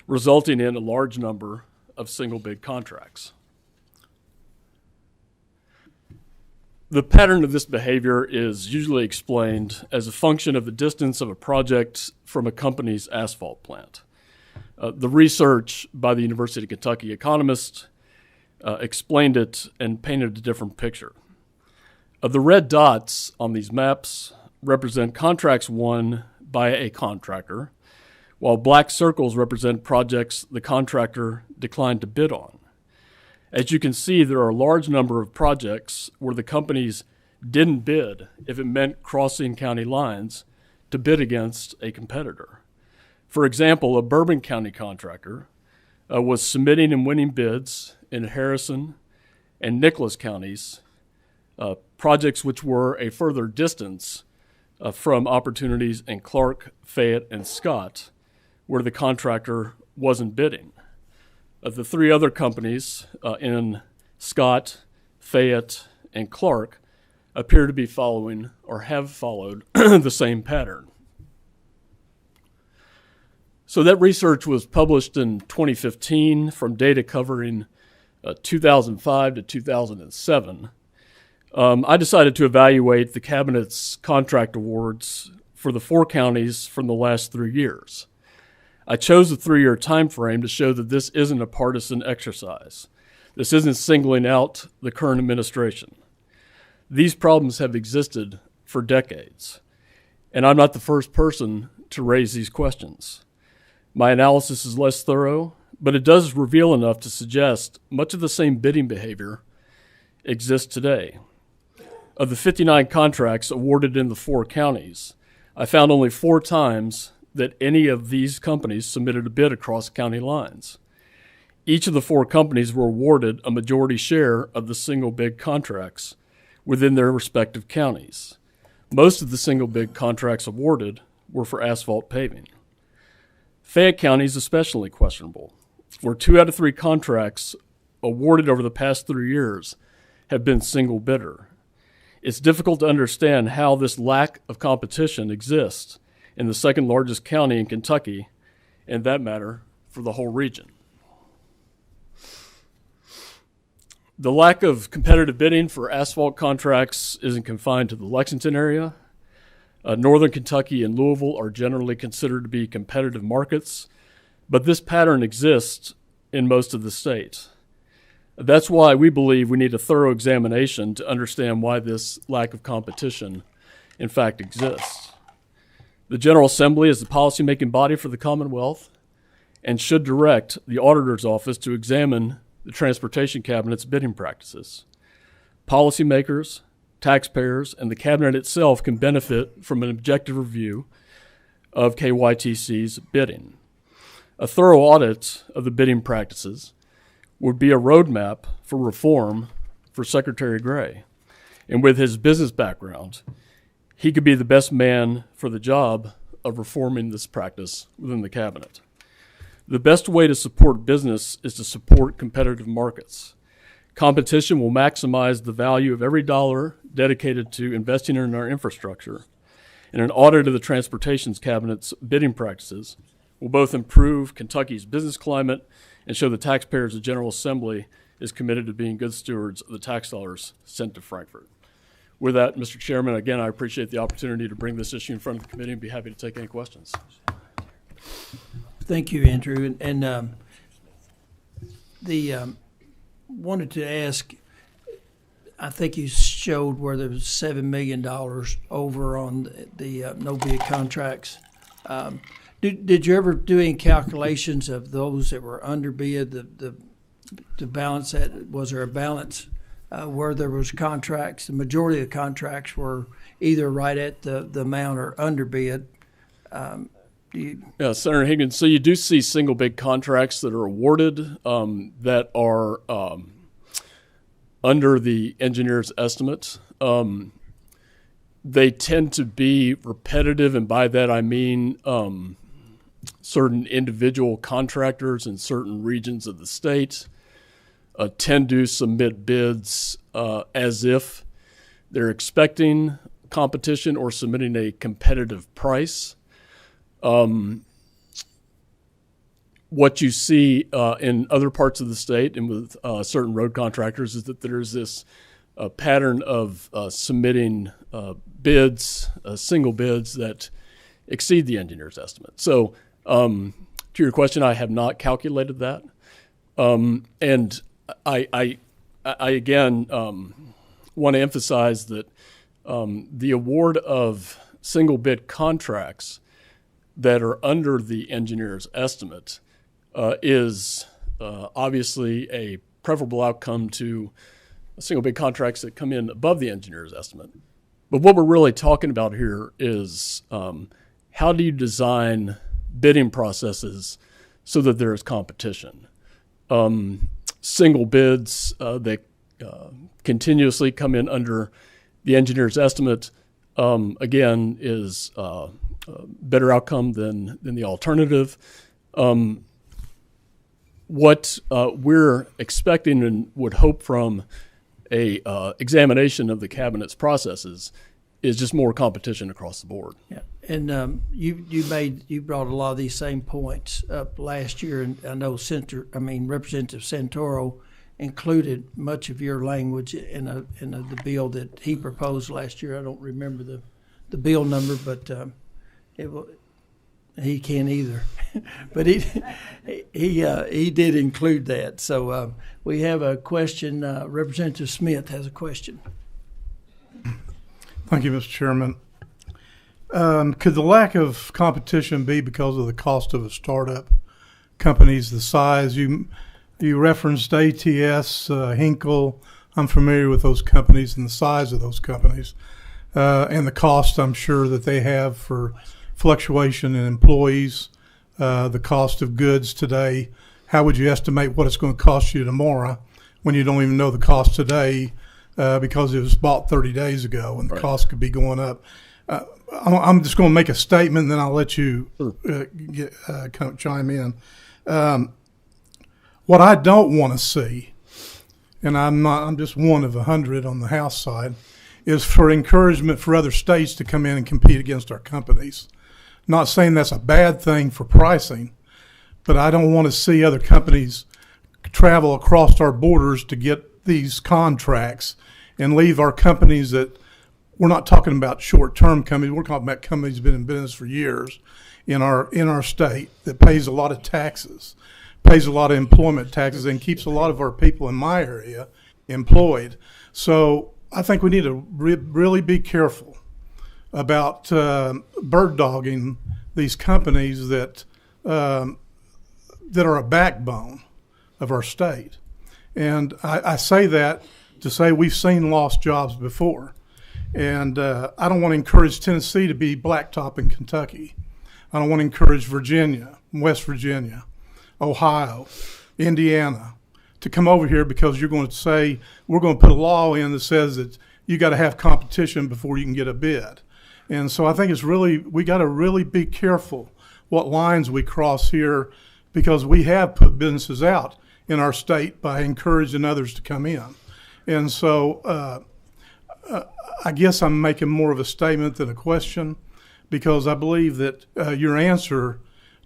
resulting in a large number of single bid contracts. The pattern of this behavior is usually explained as a function of the distance of a project from a company's asphalt plant. The research by the University of Kentucky economists explained it and painted a different picture. The red dots on these maps represent contracts won by a contractor, while black circles represent projects the contractor declined to bid on. As you can see, there are a large number of projects where the companies didn't bid if it meant crossing county lines to bid against a competitor. For example, a Bourbon County contractor was submitting and winning bids in Harrison and Nicholas counties, projects which were a further distance from opportunities in Clark, Fayette, and Scott, where the contractor wasn't bidding. The three other companies in Scott, Fayette, and Clark appear to be following or have followed the same pattern. So that research was published in 2015 from data covering 2005 to 2007. I decided to evaluate the Cabinet's contract awards for the four counties from the last 3 years. I chose a 3-year time frame to show that this isn't a partisan exercise. This isn't singling out the current administration. These problems have existed for decades, and I'm not the first person to raise these questions. My analysis is less thorough, but it does reveal enough to suggest much of the same bidding behavior exists today. Of the 59 contracts awarded in the four counties, I found only 4 times that any of these companies submitted a bid across county lines. Each of the 4 companies were awarded a majority share of the single bid contracts within their respective counties. Most of the single bid contracts awarded were for asphalt paving. Fayette County is especially questionable, where 2 out of 3 contracts awarded over the past 3 years have been single bidder. It's difficult to understand how this lack of competition exists in the second largest county in Kentucky, and that matter for the whole region. The lack of competitive bidding for asphalt contracts isn't confined to the Lexington area. Northern Kentucky and Louisville are generally considered to be competitive markets, but this pattern exists in most of the state. That's why we believe we need a thorough examination to understand why this lack of competition, in fact, exists. The General Assembly is the policymaking body for the Commonwealth and should direct the Auditor's Office to examine the Transportation Cabinet's bidding practices. Policymakers, taxpayers, and the Cabinet itself can benefit from an objective review of KYTC's bidding. A thorough audit of the bidding practices would be a roadmap for reform for Secretary Gray. And with his business background, he could be the best man for the job of reforming this practice within the Cabinet. The best way to support business is to support competitive markets. Competition will maximize the value of every dollar dedicated to investing in our infrastructure, and an audit of the Transportation Cabinet's bidding practices will both improve Kentucky's business climate and show the taxpayers the General Assembly is committed to being good stewards of the tax dollars sent to Frankfort. With that, Mr. Chairman, again, I appreciate the opportunity to bring this issue in front of the committee and be happy to take any questions. Thank you, Andrew. And wanted to ask, I think you showed where there was $7 million over on the no bid contracts. Did you ever do any calculations of those that were under bid? The balance that was there a balance where there was contracts? The majority of the contracts were either right at the amount or under bid. Yeah, Senator Higgins. So you do see single bid contracts that are awarded that are under the engineer's estimate. They tend to be repetitive, and by that I mean certain individual contractors in certain regions of the state tend to submit bids as if they're expecting competition or submitting a competitive price. What you see in other parts of the state and with certain road contractors is that there's this pattern of submitting bids, single bids that exceed the engineer's estimate. So to your question, I have not calculated that. And I again want to emphasize that the award of single bid contracts that are under the engineer's estimate is obviously a preferable outcome to single bid contracts that come in above the engineer's estimate. But what we're really talking about here is how do you design bidding processes so that there is competition? Single bids that continuously come in under the engineer's estimate, again, is a better outcome than the alternative. What we're expecting and would hope from a examination of the cabinet's processes is just more competition across the board. Yeah, and you brought a lot of these same points up last year, and I know Representative Santoro included much of your language in the bill that he proposed last year. I don't remember the bill number, but he can't either. But he did include that. So we have a question. Representative Smith has a question. Thank you, Mr. Chairman. Could the lack of competition be because of the cost of a startup companies, the size? You referenced ATS, Hinkle. I'm familiar with those companies and the size of those companies, and the cost I'm sure that they have for fluctuation in employees, the cost of goods today. How would you estimate what it's going to cost you tomorrow when you don't even know the cost today because it was bought 30 days ago and the cost could be going up? I'm just going to make a statement and then I'll let you kind of chime in. What I don't want to see, and I'm just one of 100 on the House side, is for encouragement for other states to come in and compete against our companies. Not saying that's a bad thing for pricing, but I don't want to see other companies travel across our borders to get these contracts and leave our companies that we're not talking about short-term companies. We're talking about companies that have been in business for years in our state that pays a lot of taxes, pays a lot of employment taxes, and keeps a lot of our people in my area employed. So I think we need to really be careful about bird dogging these companies that are a backbone of our state. And I say that to say we've seen lost jobs before. And I don't want to encourage Tennessee to be blacktop in Kentucky. I don't want to encourage Virginia, West Virginia, Ohio, Indiana to come over here because you're going to say we're going to put a law in that says that you got to have competition before you can get a bid. And so I think we got to really be careful what lines we cross here because we have put businesses out in our state by encouraging others to come in. And so I guess I'm making more of a statement than a question because I believe that your answer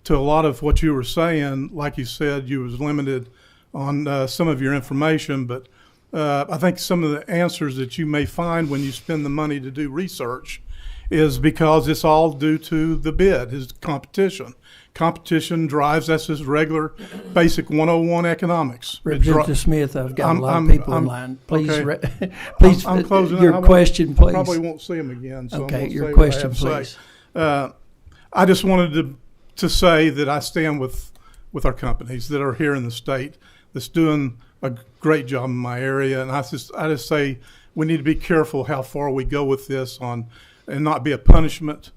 to a lot of what you were saying, like you said, you was limited on some of your information, but I think some of the answers that you may find when you spend the money to do research is because it's all due to the bid, is competition. Competition drives, that's just regular basic 101 economics. Representative Smith, I've got a lot of people in line. Please, Okay. please, I'm closing. your question, please. I probably won't see them again. So Okay, I'm gonna your say what I question, have to say. please. I just wanted to say that I stand with our companies that are here in the state that's doing a great job in my area, and I just say we need to be careful how far we go with this and not be a punishment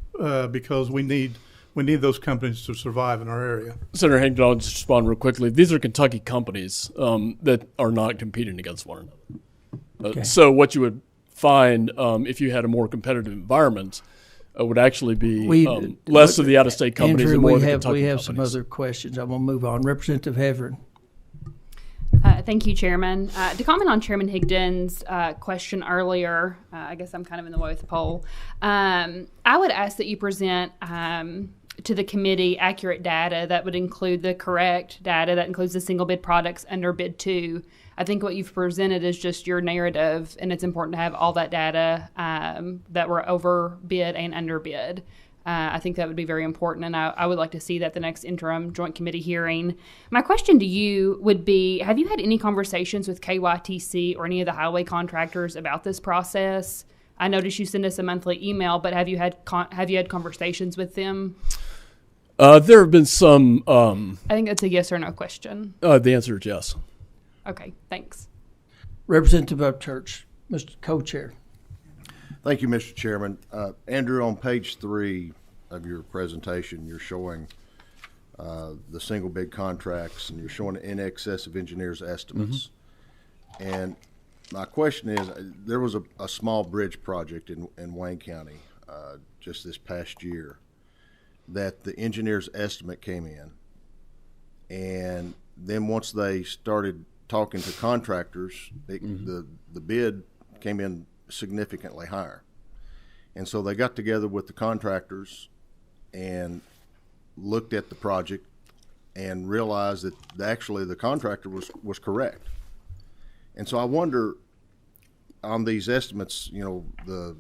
because we need those companies to survive in our area. Senator Hankton, I'll just respond real quickly. These are Kentucky companies that are not competing against one another. Okay. So what you would find if you had a more competitive environment would actually be less of the out-of-state companies Andrew, and more we of the have, Kentucky we have companies. some other questions. I'm going to move on. Representative Heverin. Thank you, Chairman. To comment on Chairman Higdon's question earlier, I guess I'm kind of in the way with the poll. I would ask that you present to the committee accurate data that would include the correct data that includes the single bid products under bid 2. I think what you've presented is just your narrative, and it's important to have all that data that were over bid and under bid. I think that would be very important, and I would like to see that the next interim joint committee hearing. My question to you would be, have you had any conversations with KYTC or any of the highway contractors about this process? I noticed you send us a monthly email, but have you had conversations with them? There have been some. I think that's a yes or no question. The answer is yes. Okay, thanks. Representative Upchurch, Mr. Co-Chair. Thank you, Mr. Chairman. Andrew, on page 3 of your presentation, you're showing the single bid contracts, and you're showing in excess of engineers' estimates. Mm-hmm. And my question is, there was a small bridge project in Wayne County just this past year that the engineer's estimate came in, and then once they started talking to contractors, the bid came in significantly higher. And so they got together with the contractors and looked at the project and realized that actually the contractor was correct. And so I wonder, on these estimates, you know, the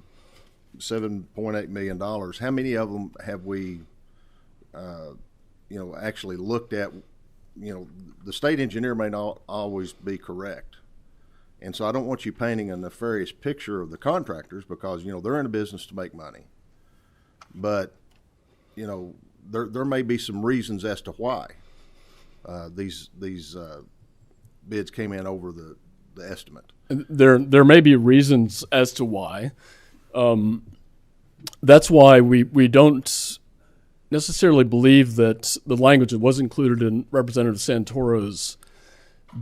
$7.8 million, how many of them have we, actually looked at? You know, the state engineer may not always be correct. And so I don't want you painting a nefarious picture of the contractors because, you know, they're in a business to make money. But, you know, there may be some reasons as to why these bids came in over the estimate. There may be reasons as to why. That's why we don't necessarily believe that the language that was included in Representative Santoro's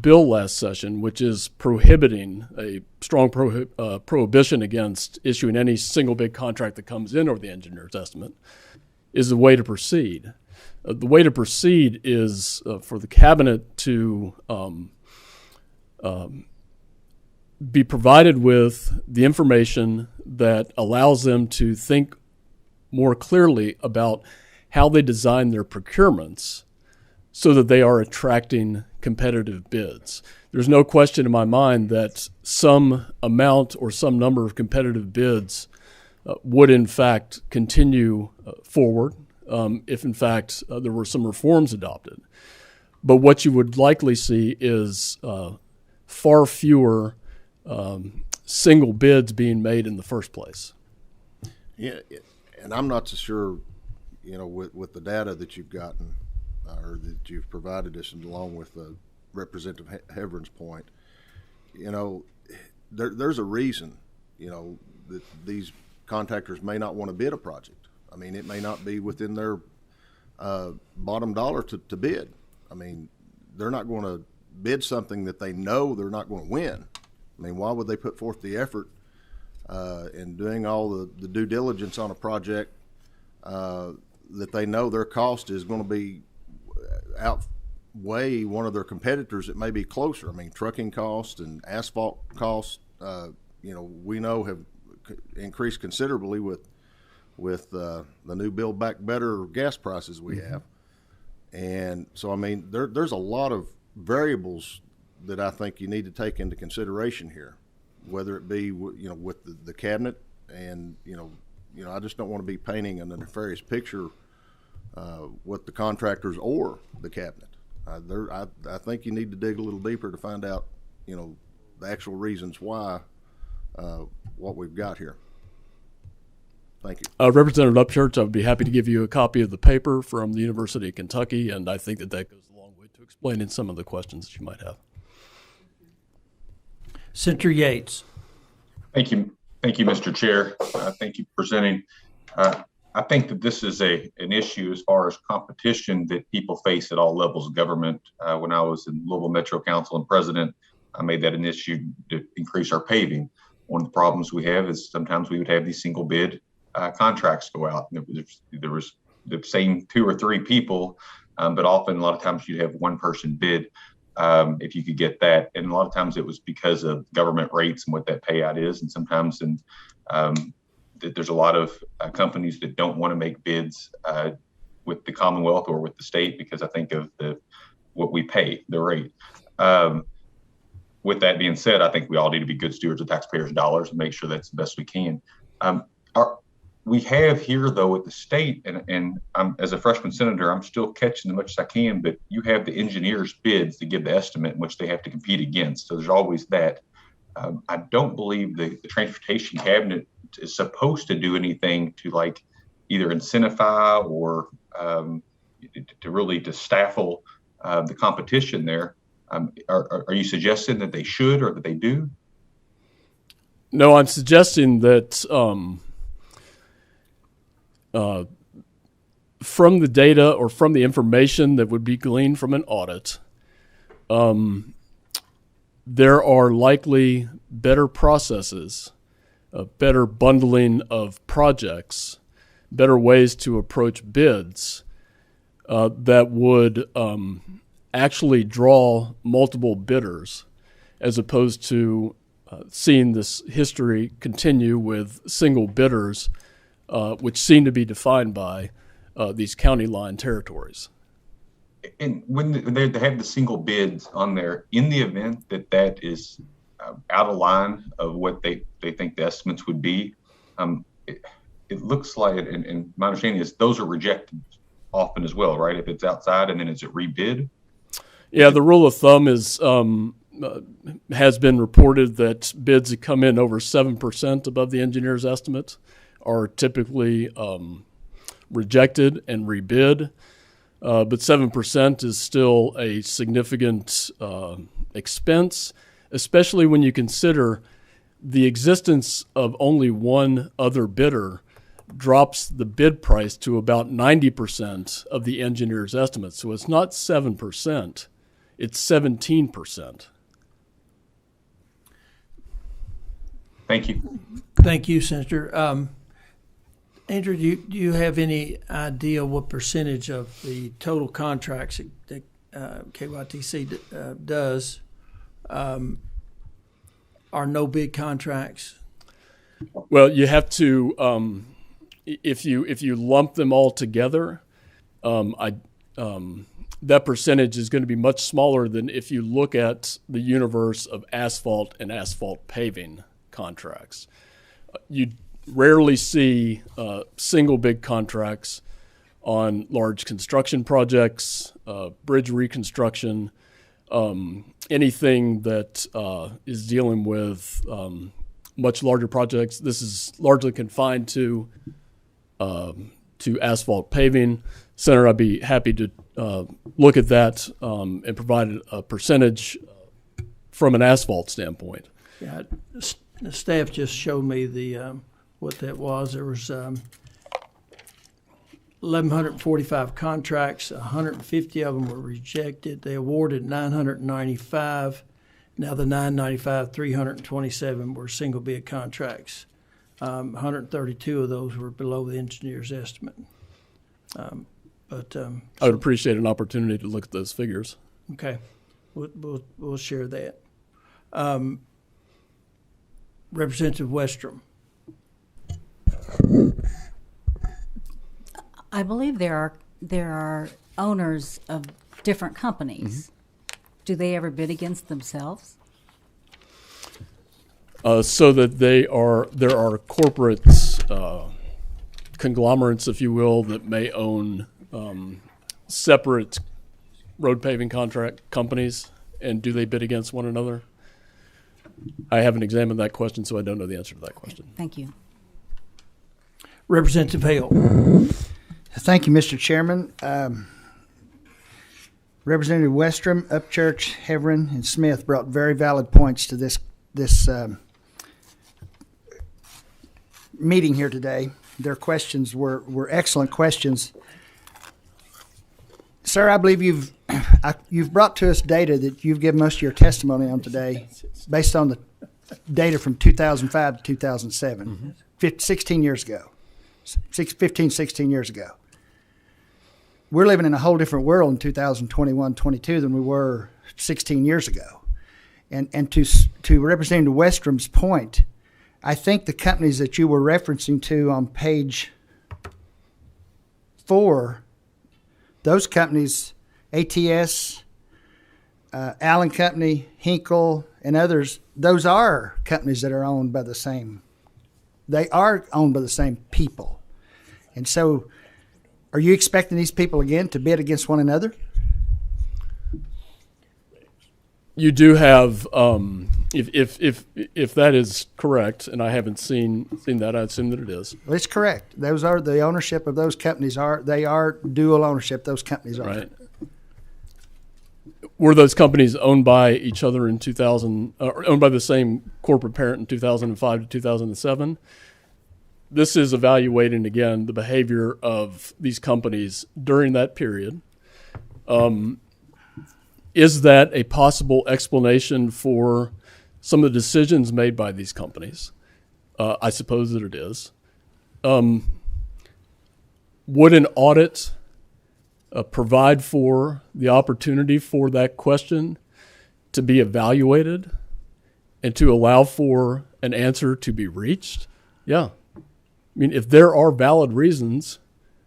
bill last session, which is prohibiting a strong prohibition against issuing any single bid contract that comes in over the engineer's estimate, is the way to proceed. The way to proceed is for the cabinet to be provided with the information that allows them to think more clearly about how they design their procurements so that they are attracting competitive bids. There's no question in my mind that some amount or some number of competitive bids would in fact continue forward if in fact there were some reforms adopted. But what you would likely see is far fewer single bids being made in the first place. Yeah, and I'm not so sure, you know, with the data that you've gotten or that you've provided us, and along with Representative Heverin's point, you know, there's a reason, you know, that these contractors may not want to bid a project. I mean, it may not be within their bottom dollar to bid. I mean, they're not going to bid something that they know they're not going to win. I mean, why would they put forth the effort in doing all the due diligence on a project that they know their cost is going to be outweigh one of their competitors that may be closer? I mean, trucking costs and asphalt costs, you know, we know have increased considerably with the new Build Back Better gas prices we have. And so, I mean, there's a lot of variables that I think you need to take into consideration here, whether it be, you know, with the cabinet and, you know, I just don't want to be painting a nefarious picture with the contractors or the cabinet. I think you need to dig a little deeper to find out, the actual reasons why what we've got here. Thank you. Representative Upchurch, I would be happy to give you a copy of the paper from the University of Kentucky, and I think that goes a long way to explaining some of the questions that you might have. Senator Yates. Thank you, Mr. Chair. Thank you for presenting. I think that this is an issue as far as competition that people face at all levels of government. When I was in Louisville Metro Council and president, I made that an issue to increase our paving. One of the problems we have is sometimes we would have these single bid contracts go out. There was the same 2 or 3 people, but often a lot of times you'd have one person bid if you could get that. And a lot of times it was because of government rates and what that payout is. And sometimes there's a lot of companies that don't want to make bids with the Commonwealth or with the state because I think of what we pay, the rate. With that being said, I think we all need to be good stewards of taxpayers' dollars and make sure that's the best we can. We have here, though, at the state, and I'm, as a freshman senator, I'm still catching as much as I can, but you have the engineers' bids to give the estimate in which they have to compete against. So there's always that. I don't believe the transportation cabinet is supposed to do anything to either incentivize or to stifle the competition there. Are you suggesting that they should or that they do? No, I'm suggesting that from the data or from the information that would be gleaned from an audit, there are likely better processes, better bundling of projects, better ways to approach bids that would actually draw multiple bidders, as opposed to seeing this history continue with single bidders, which seem to be defined by these county line territories. And when they have the single bids on there, in the event that is out of line of what they think the estimates would be, it looks like, and my understanding is those are rejected often as well, right? If it's outside and then is it rebid? Yeah, the rule of thumb is has been reported that bids that come in over 7% above the engineer's estimate are typically rejected and rebid. But 7% is still a significant expense, especially when you consider the existence of only one other bidder drops the bid price to about 90% of the engineer's estimate. So it's not 7%, it's 17%. Thank you. Thank you, Senator. Andrew, do you have any idea what percentage of the total contracts that KYTC does are no bid contracts? Well, you have to if you lump them all together, that percentage is going to be much smaller than if you look at the universe of asphalt and asphalt paving contracts. You rarely see single big contracts on large construction projects, bridge reconstruction, anything that is dealing with much larger projects. This is largely confined to asphalt paving. Senator, I'd be happy to look at that and provide a percentage from an asphalt standpoint. Yeah, the staff just showed me the what that was. There was 1,145 contracts. 150 of them were rejected. They awarded 995. Now the 995, 327 were single bid contracts. 132 of those were below the engineer's estimate. I would appreciate an opportunity to look at those figures. Okay, we'll share that. Representative Westrom. I believe there are owners of different companies. Mm-hmm. Do they ever bid against themselves? So that there are corporate conglomerates, if you will, that may own separate road paving contract companies, and do they bid against one another? I haven't examined that question, so I don't know the answer to that question. Thank you. Representative Hale. Thank you, Mr. Chairman. Representative Westrom, Upchurch, Heverin, and Smith brought very valid points to this meeting here today. Their questions were excellent questions. Sir, I believe you've brought to us data that you've given most of your testimony on today based on the data from 2005 to 2007, 16 years ago, 16 years ago. We're living in a whole different world in 2021, 22 than we were 16 years ago. And to Representative Westrom's point, I think the companies that you were referencing to on page 4, those companies, ATS, Allen Company, Hinkle, and others, those are companies that are owned by the same, they are owned by the same people. And so are you expecting these people again to bid against one another? You do have, if that is correct, and I haven't seen that, I assume that it is. Well, it's correct. Those are the ownership of those companies they are dual ownership. Those companies are. Right. Were those companies owned by each other in 2000, or owned by the same corporate parent in 2005 to 2007? This is evaluating, again, the behavior of these companies during that period. Is that a possible explanation for some of the decisions made by these companies? I suppose that it is. Would an audit provide for the opportunity for that question to be evaluated and to allow for an answer to be reached? Yeah. I mean, if there are valid reasons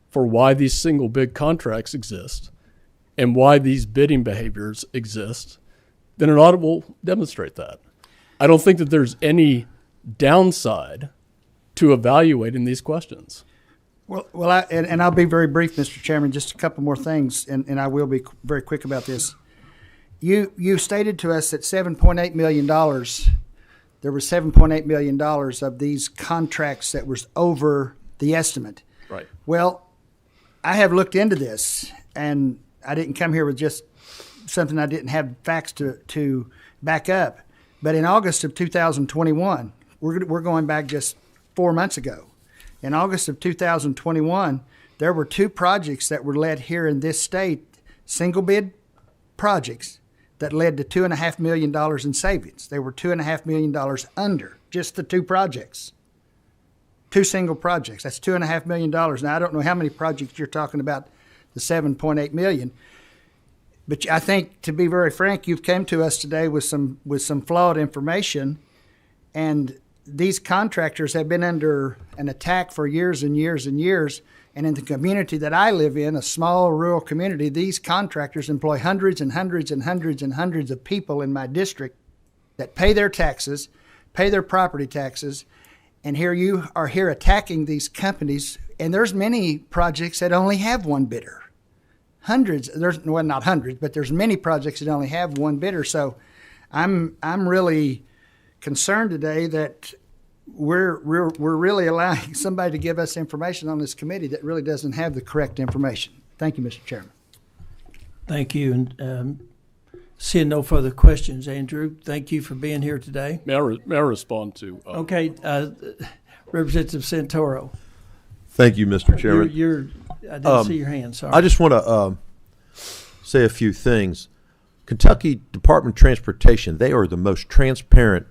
for why these single bid contracts exist and why these bidding behaviors exist, then an audit will demonstrate that. I don't think that there's any downside to evaluating these questions. Well, I'll be very brief, Mr. Chairman, just a couple more things, and I will be very quick about this. You stated to us that $7.8 million, there was $7.8 million of these contracts that was over the estimate. Right. Well, I have looked into this, and I didn't come here with just something I didn't have facts to back up. But in August of 2021, we're going back just 4 months ago. In August of 2021, there were 2 projects that were led here in this state, single bid projects that led to $2.5 million in savings. They were $2.5 million under just the 2 projects. 2 single projects. That's $2.5 million. Now, I don't know how many projects you're talking about, the $7.8 million. But I think, to be very frank, you've come to us today with some flawed information, and these contractors have been under an attack for years and years and years. And in the community that I live in, a small rural community, these contractors employ hundreds and hundreds and hundreds and hundreds of people in my district that pay their taxes, pay their property taxes, and here you are here attacking these companies. And there's many projects that only have one bidder. Hundreds, well, not hundreds, but there's many projects that only have one bidder. So I'm really concerned today that we're really allowing somebody to give us information on this committee that really doesn't have the correct information. Thank you, Mr. Chairman. Thank you. And seeing no further questions, Andrew, thank you for being here today. May I respond to? Okay, Representative Santoro. Thank you, Mr. Chairman. I didn't see your hand. Sorry. I just want to say a few things. Kentucky Department of Transportation, they are the most transparent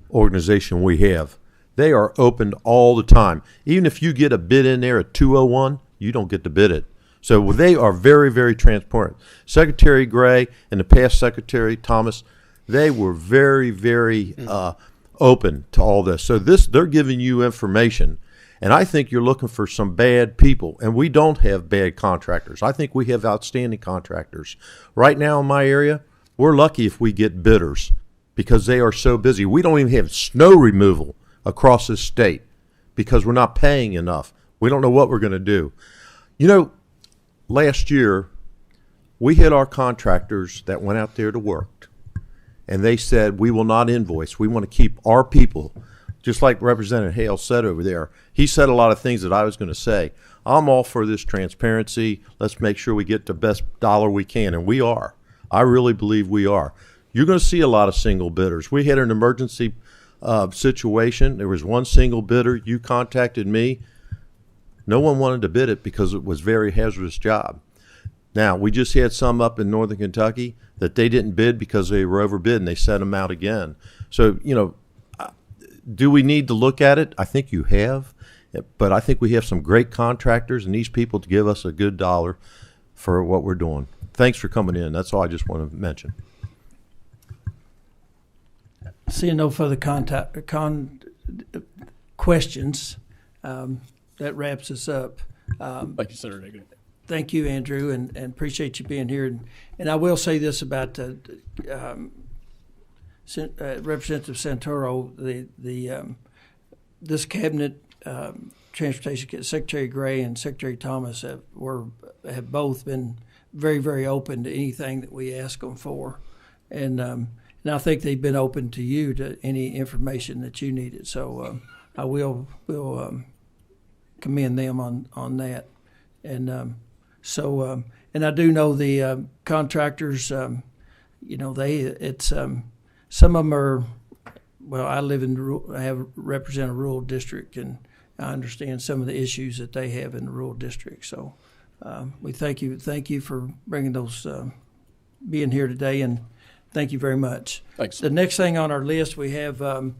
organization we have. They are open all the time. Even if you get a bid in there at 201, you don't get to bid it. So they are very, very transparent. Secretary Gray and the past Secretary Thomas, they were very, very open to all this. So they're giving you information. And I think you're looking for some bad people. And we don't have bad contractors. I think we have outstanding contractors. Right now in my area, we're lucky if we get bidders because they are so busy. We don't even have snow removal across this state because we're not paying enough. We don't know what we're going to do. You know, last year, we had our contractors that went out there to work, and they said, we will not invoice. We want to keep our people, just like Representative Hale said over there. He said a lot of things that I was going to say. I'm all for this transparency. Let's make sure we get the best dollar we can, and we are. I really believe we are. You're going to see a lot of single bidders. We had an emergency situation. There was one single bidder. You contacted me. No one wanted to bid it because it was a very hazardous job. Now, we just had some up in northern Kentucky that they didn't bid because they were overbid, and they sent them out again. So, you know, do we need to look at it? I think you have, but I think we have some great contractors and these people to give us a good dollar for what we're doing. Thanks for coming in. That's all I just want to mention. Seeing no further questions, that wraps us up. Thank you, Senator Higgins. Thank you, Andrew, and appreciate you being here. And I will say this about Representative Santoro, this cabinet, Transportation Secretary Gray and Secretary Thomas have both been very, very open to anything that we ask them for, and I think they've been open to you to any information that you needed. So I will commend them on that, and and I do know the contractors. You know, some of them are. Well, I represent a rural district, and I understand some of the issues that they have in the rural district. So we thank you for bringing those, being here today, and thank you very much. Thanks. The next thing on our list, we have some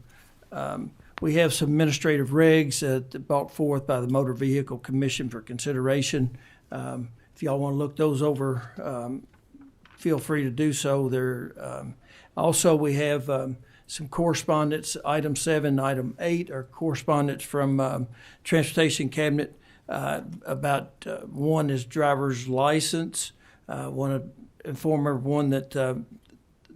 administrative regs brought forth by the Motor Vehicle Commission for consideration. If y'all want to look those over, feel free to do so. Also, we have some correspondence. Item 7, item 8 are correspondence from Transportation Cabinet about one is driver's license. Want to inform everyone that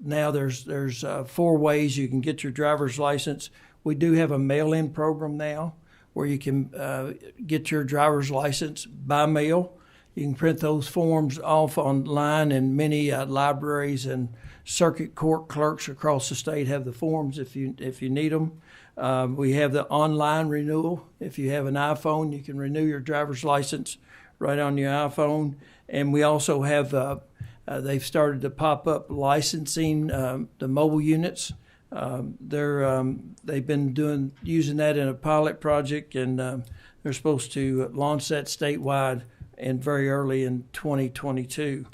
now there's 4 ways you can get your driver's license. We do have a mail-in program now where you can get your driver's license by mail. You can print those forms off online, and many libraries and circuit court clerks across the state have the forms if you need them. We have the online renewal. If you have an iPhone, you can renew your driver's license right on your iPhone. And we also have they've started to pop up licensing the mobile units. They've been using that in a pilot project, and they're supposed to launch that statewide and very early in 2022.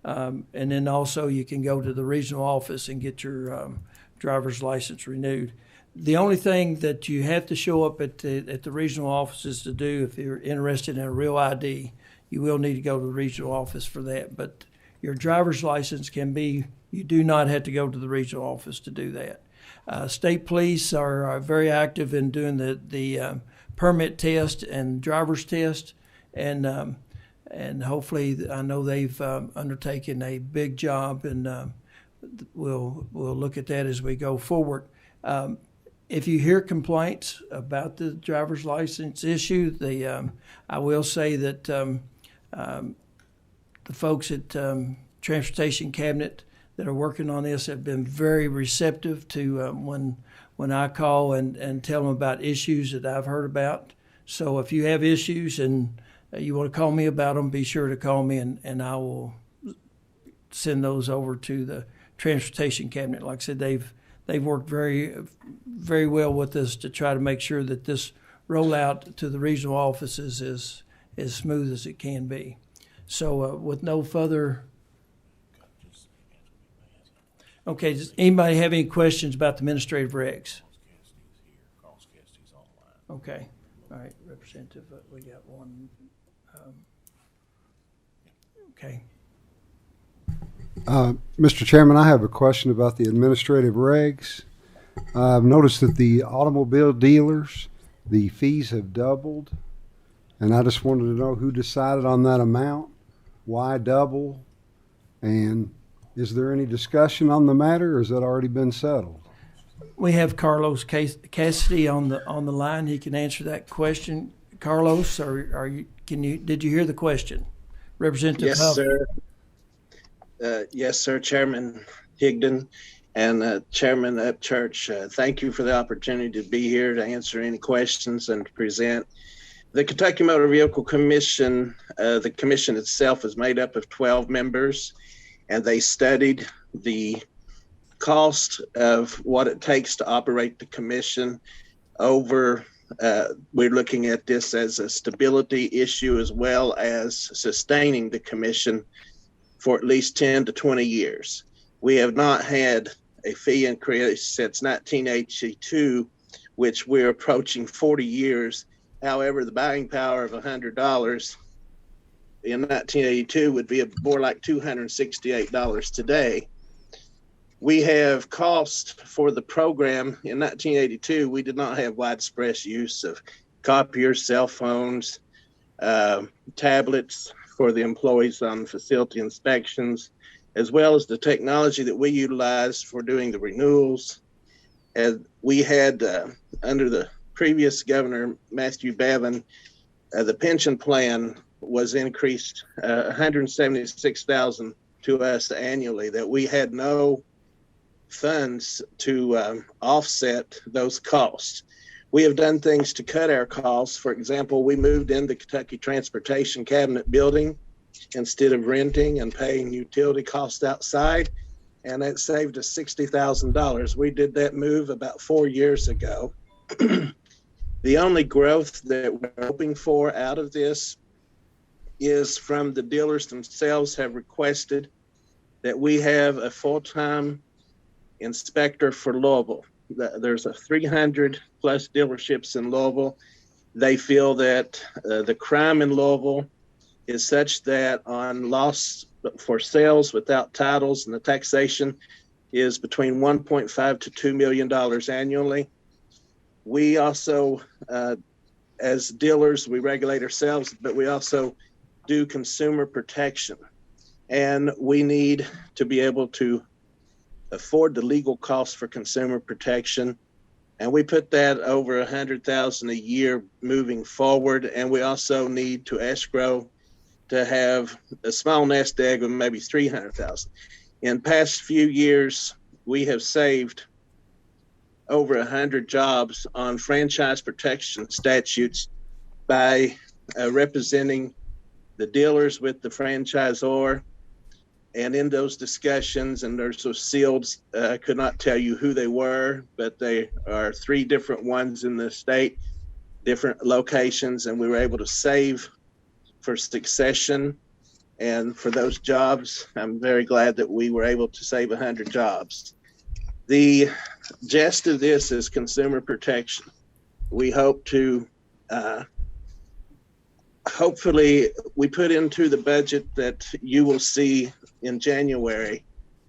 And then also you can go to the regional office and get your driver's license renewed. The only thing that you have to show up at the regional offices to do, if you're interested in a real ID, you will need to go to the regional office for that. But your driver's license you do not have to go to the regional office to do that. State police are very active in doing the permit test and driver's test, and hopefully, I know they've undertaken a big job, and we'll look at that as we go forward. If you hear complaints about the driver's license issue, I will say that the folks at Transportation Cabinet that are working on this have been very receptive to when I call and tell them about issues that I've heard about. So if you have issues and you want to call me about them, be sure to call me, and I will send those over to the Transportation Cabinet. Like I said, they've worked very, very well with us to try to make sure that this rollout to the regional offices is as smooth as it can be. So with no further... Okay, does anybody have any questions about the administrative regs? Okay. All right, Representative, we got one. Okay. Mr. Chairman, I have a question about the administrative regs. I've noticed that the automobile dealers, the fees have doubled, and I just wanted to know who decided on that amount, why double, and is there any discussion on the matter, or has that already been settled? We have Carlos Cassidy on the line. He can answer that question. Carlos, are you? Did you hear the question, Representative? Yes, Huff? sir. Yes, sir, Chairman Higdon and Chairman Upchurch. Thank you for the opportunity to be here to answer any questions and to present. The Kentucky Motor Vehicle Commission, the commission itself is made up of 12 members, and they studied the cost of what it takes to operate the commission over. We're looking at this as a stability issue as well as sustaining the commission for at least 10 to 20 years. We have not had a fee increase since 1982, which we're approaching 40 years. However, the buying power of $100 in 1982 would be more like $268 today. We have cost for the program. In 1982, we did not have widespread use of copiers, cell phones, tablets for the employees on facility inspections, as well as the technology that we utilized for doing the renewals. And we had, under the previous governor, Matthew Bevin, the pension plan was increased $176,000 to us annually, that we had no funds to offset those costs. We have done things to cut our costs. For example, we moved in the Kentucky Transportation Cabinet building instead of renting and paying utility costs outside, and that saved us $60,000. We did that move about 4 years ago. The only growth that we're hoping for out of this is from the dealers themselves have requested that we have a full-time inspector for Louisville. There's a 300 plus dealerships in Louisville. They feel that the crime in Louisville is such that on loss for sales without titles and the taxation is between $1.5 to $2 million annually. We also, as dealers, we regulate ourselves, but we also do consumer protection. And we need to be able to afford the legal costs for consumer protection. And we put that over $100,000 a year moving forward. And we also need to escrow to have a small nest egg of maybe $300,000. In past few years, we have saved over 100 jobs on franchise protection statutes by representing the dealers with the franchisor. And in those discussions, and there's those sealed, I could not tell you who they were, but they are 3 different ones in the state, different locations, and we were able to save for succession and for those jobs. I'm very glad that we were able to save 100 jobs. The gist of this is consumer protection. We hope to, hopefully, we put into the budget that you will see in January,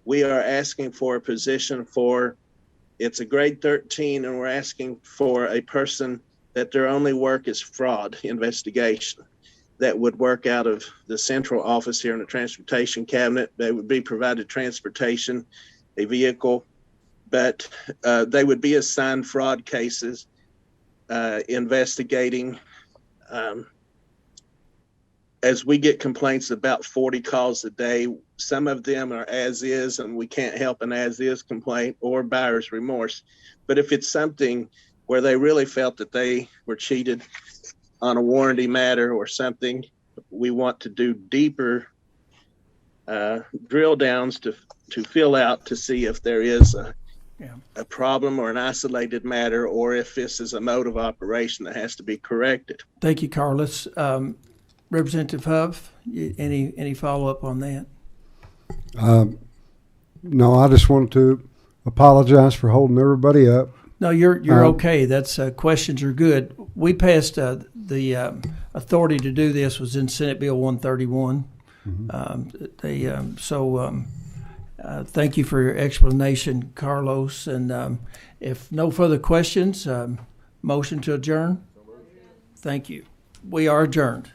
we are asking for a position for, it's a grade 13, and we're asking for a person that their only work is fraud investigation, that would work out of the central office here in the transportation cabinet. They would be provided transportation, a vehicle, but they would be assigned fraud cases, investigating. As we get complaints, about 40 calls a day. Some of them are as is, and we can't help an as is complaint or buyer's remorse. But if it's something where they really felt that they were cheated on a warranty matter or something, we want to do deeper drill downs to fill out to see if there is a problem or an isolated matter, or if this is a mode of operation that has to be corrected. Thank you, Carlos. Representative Huff, any follow-up on that? No, I just wanted to apologize for holding everybody up. No, you're okay. That's questions are good. We passed the authority to do this was in Senate Bill 131. Thank you for your explanation, Carlos. And if no further questions, motion to adjourn. Thank you. We are adjourned.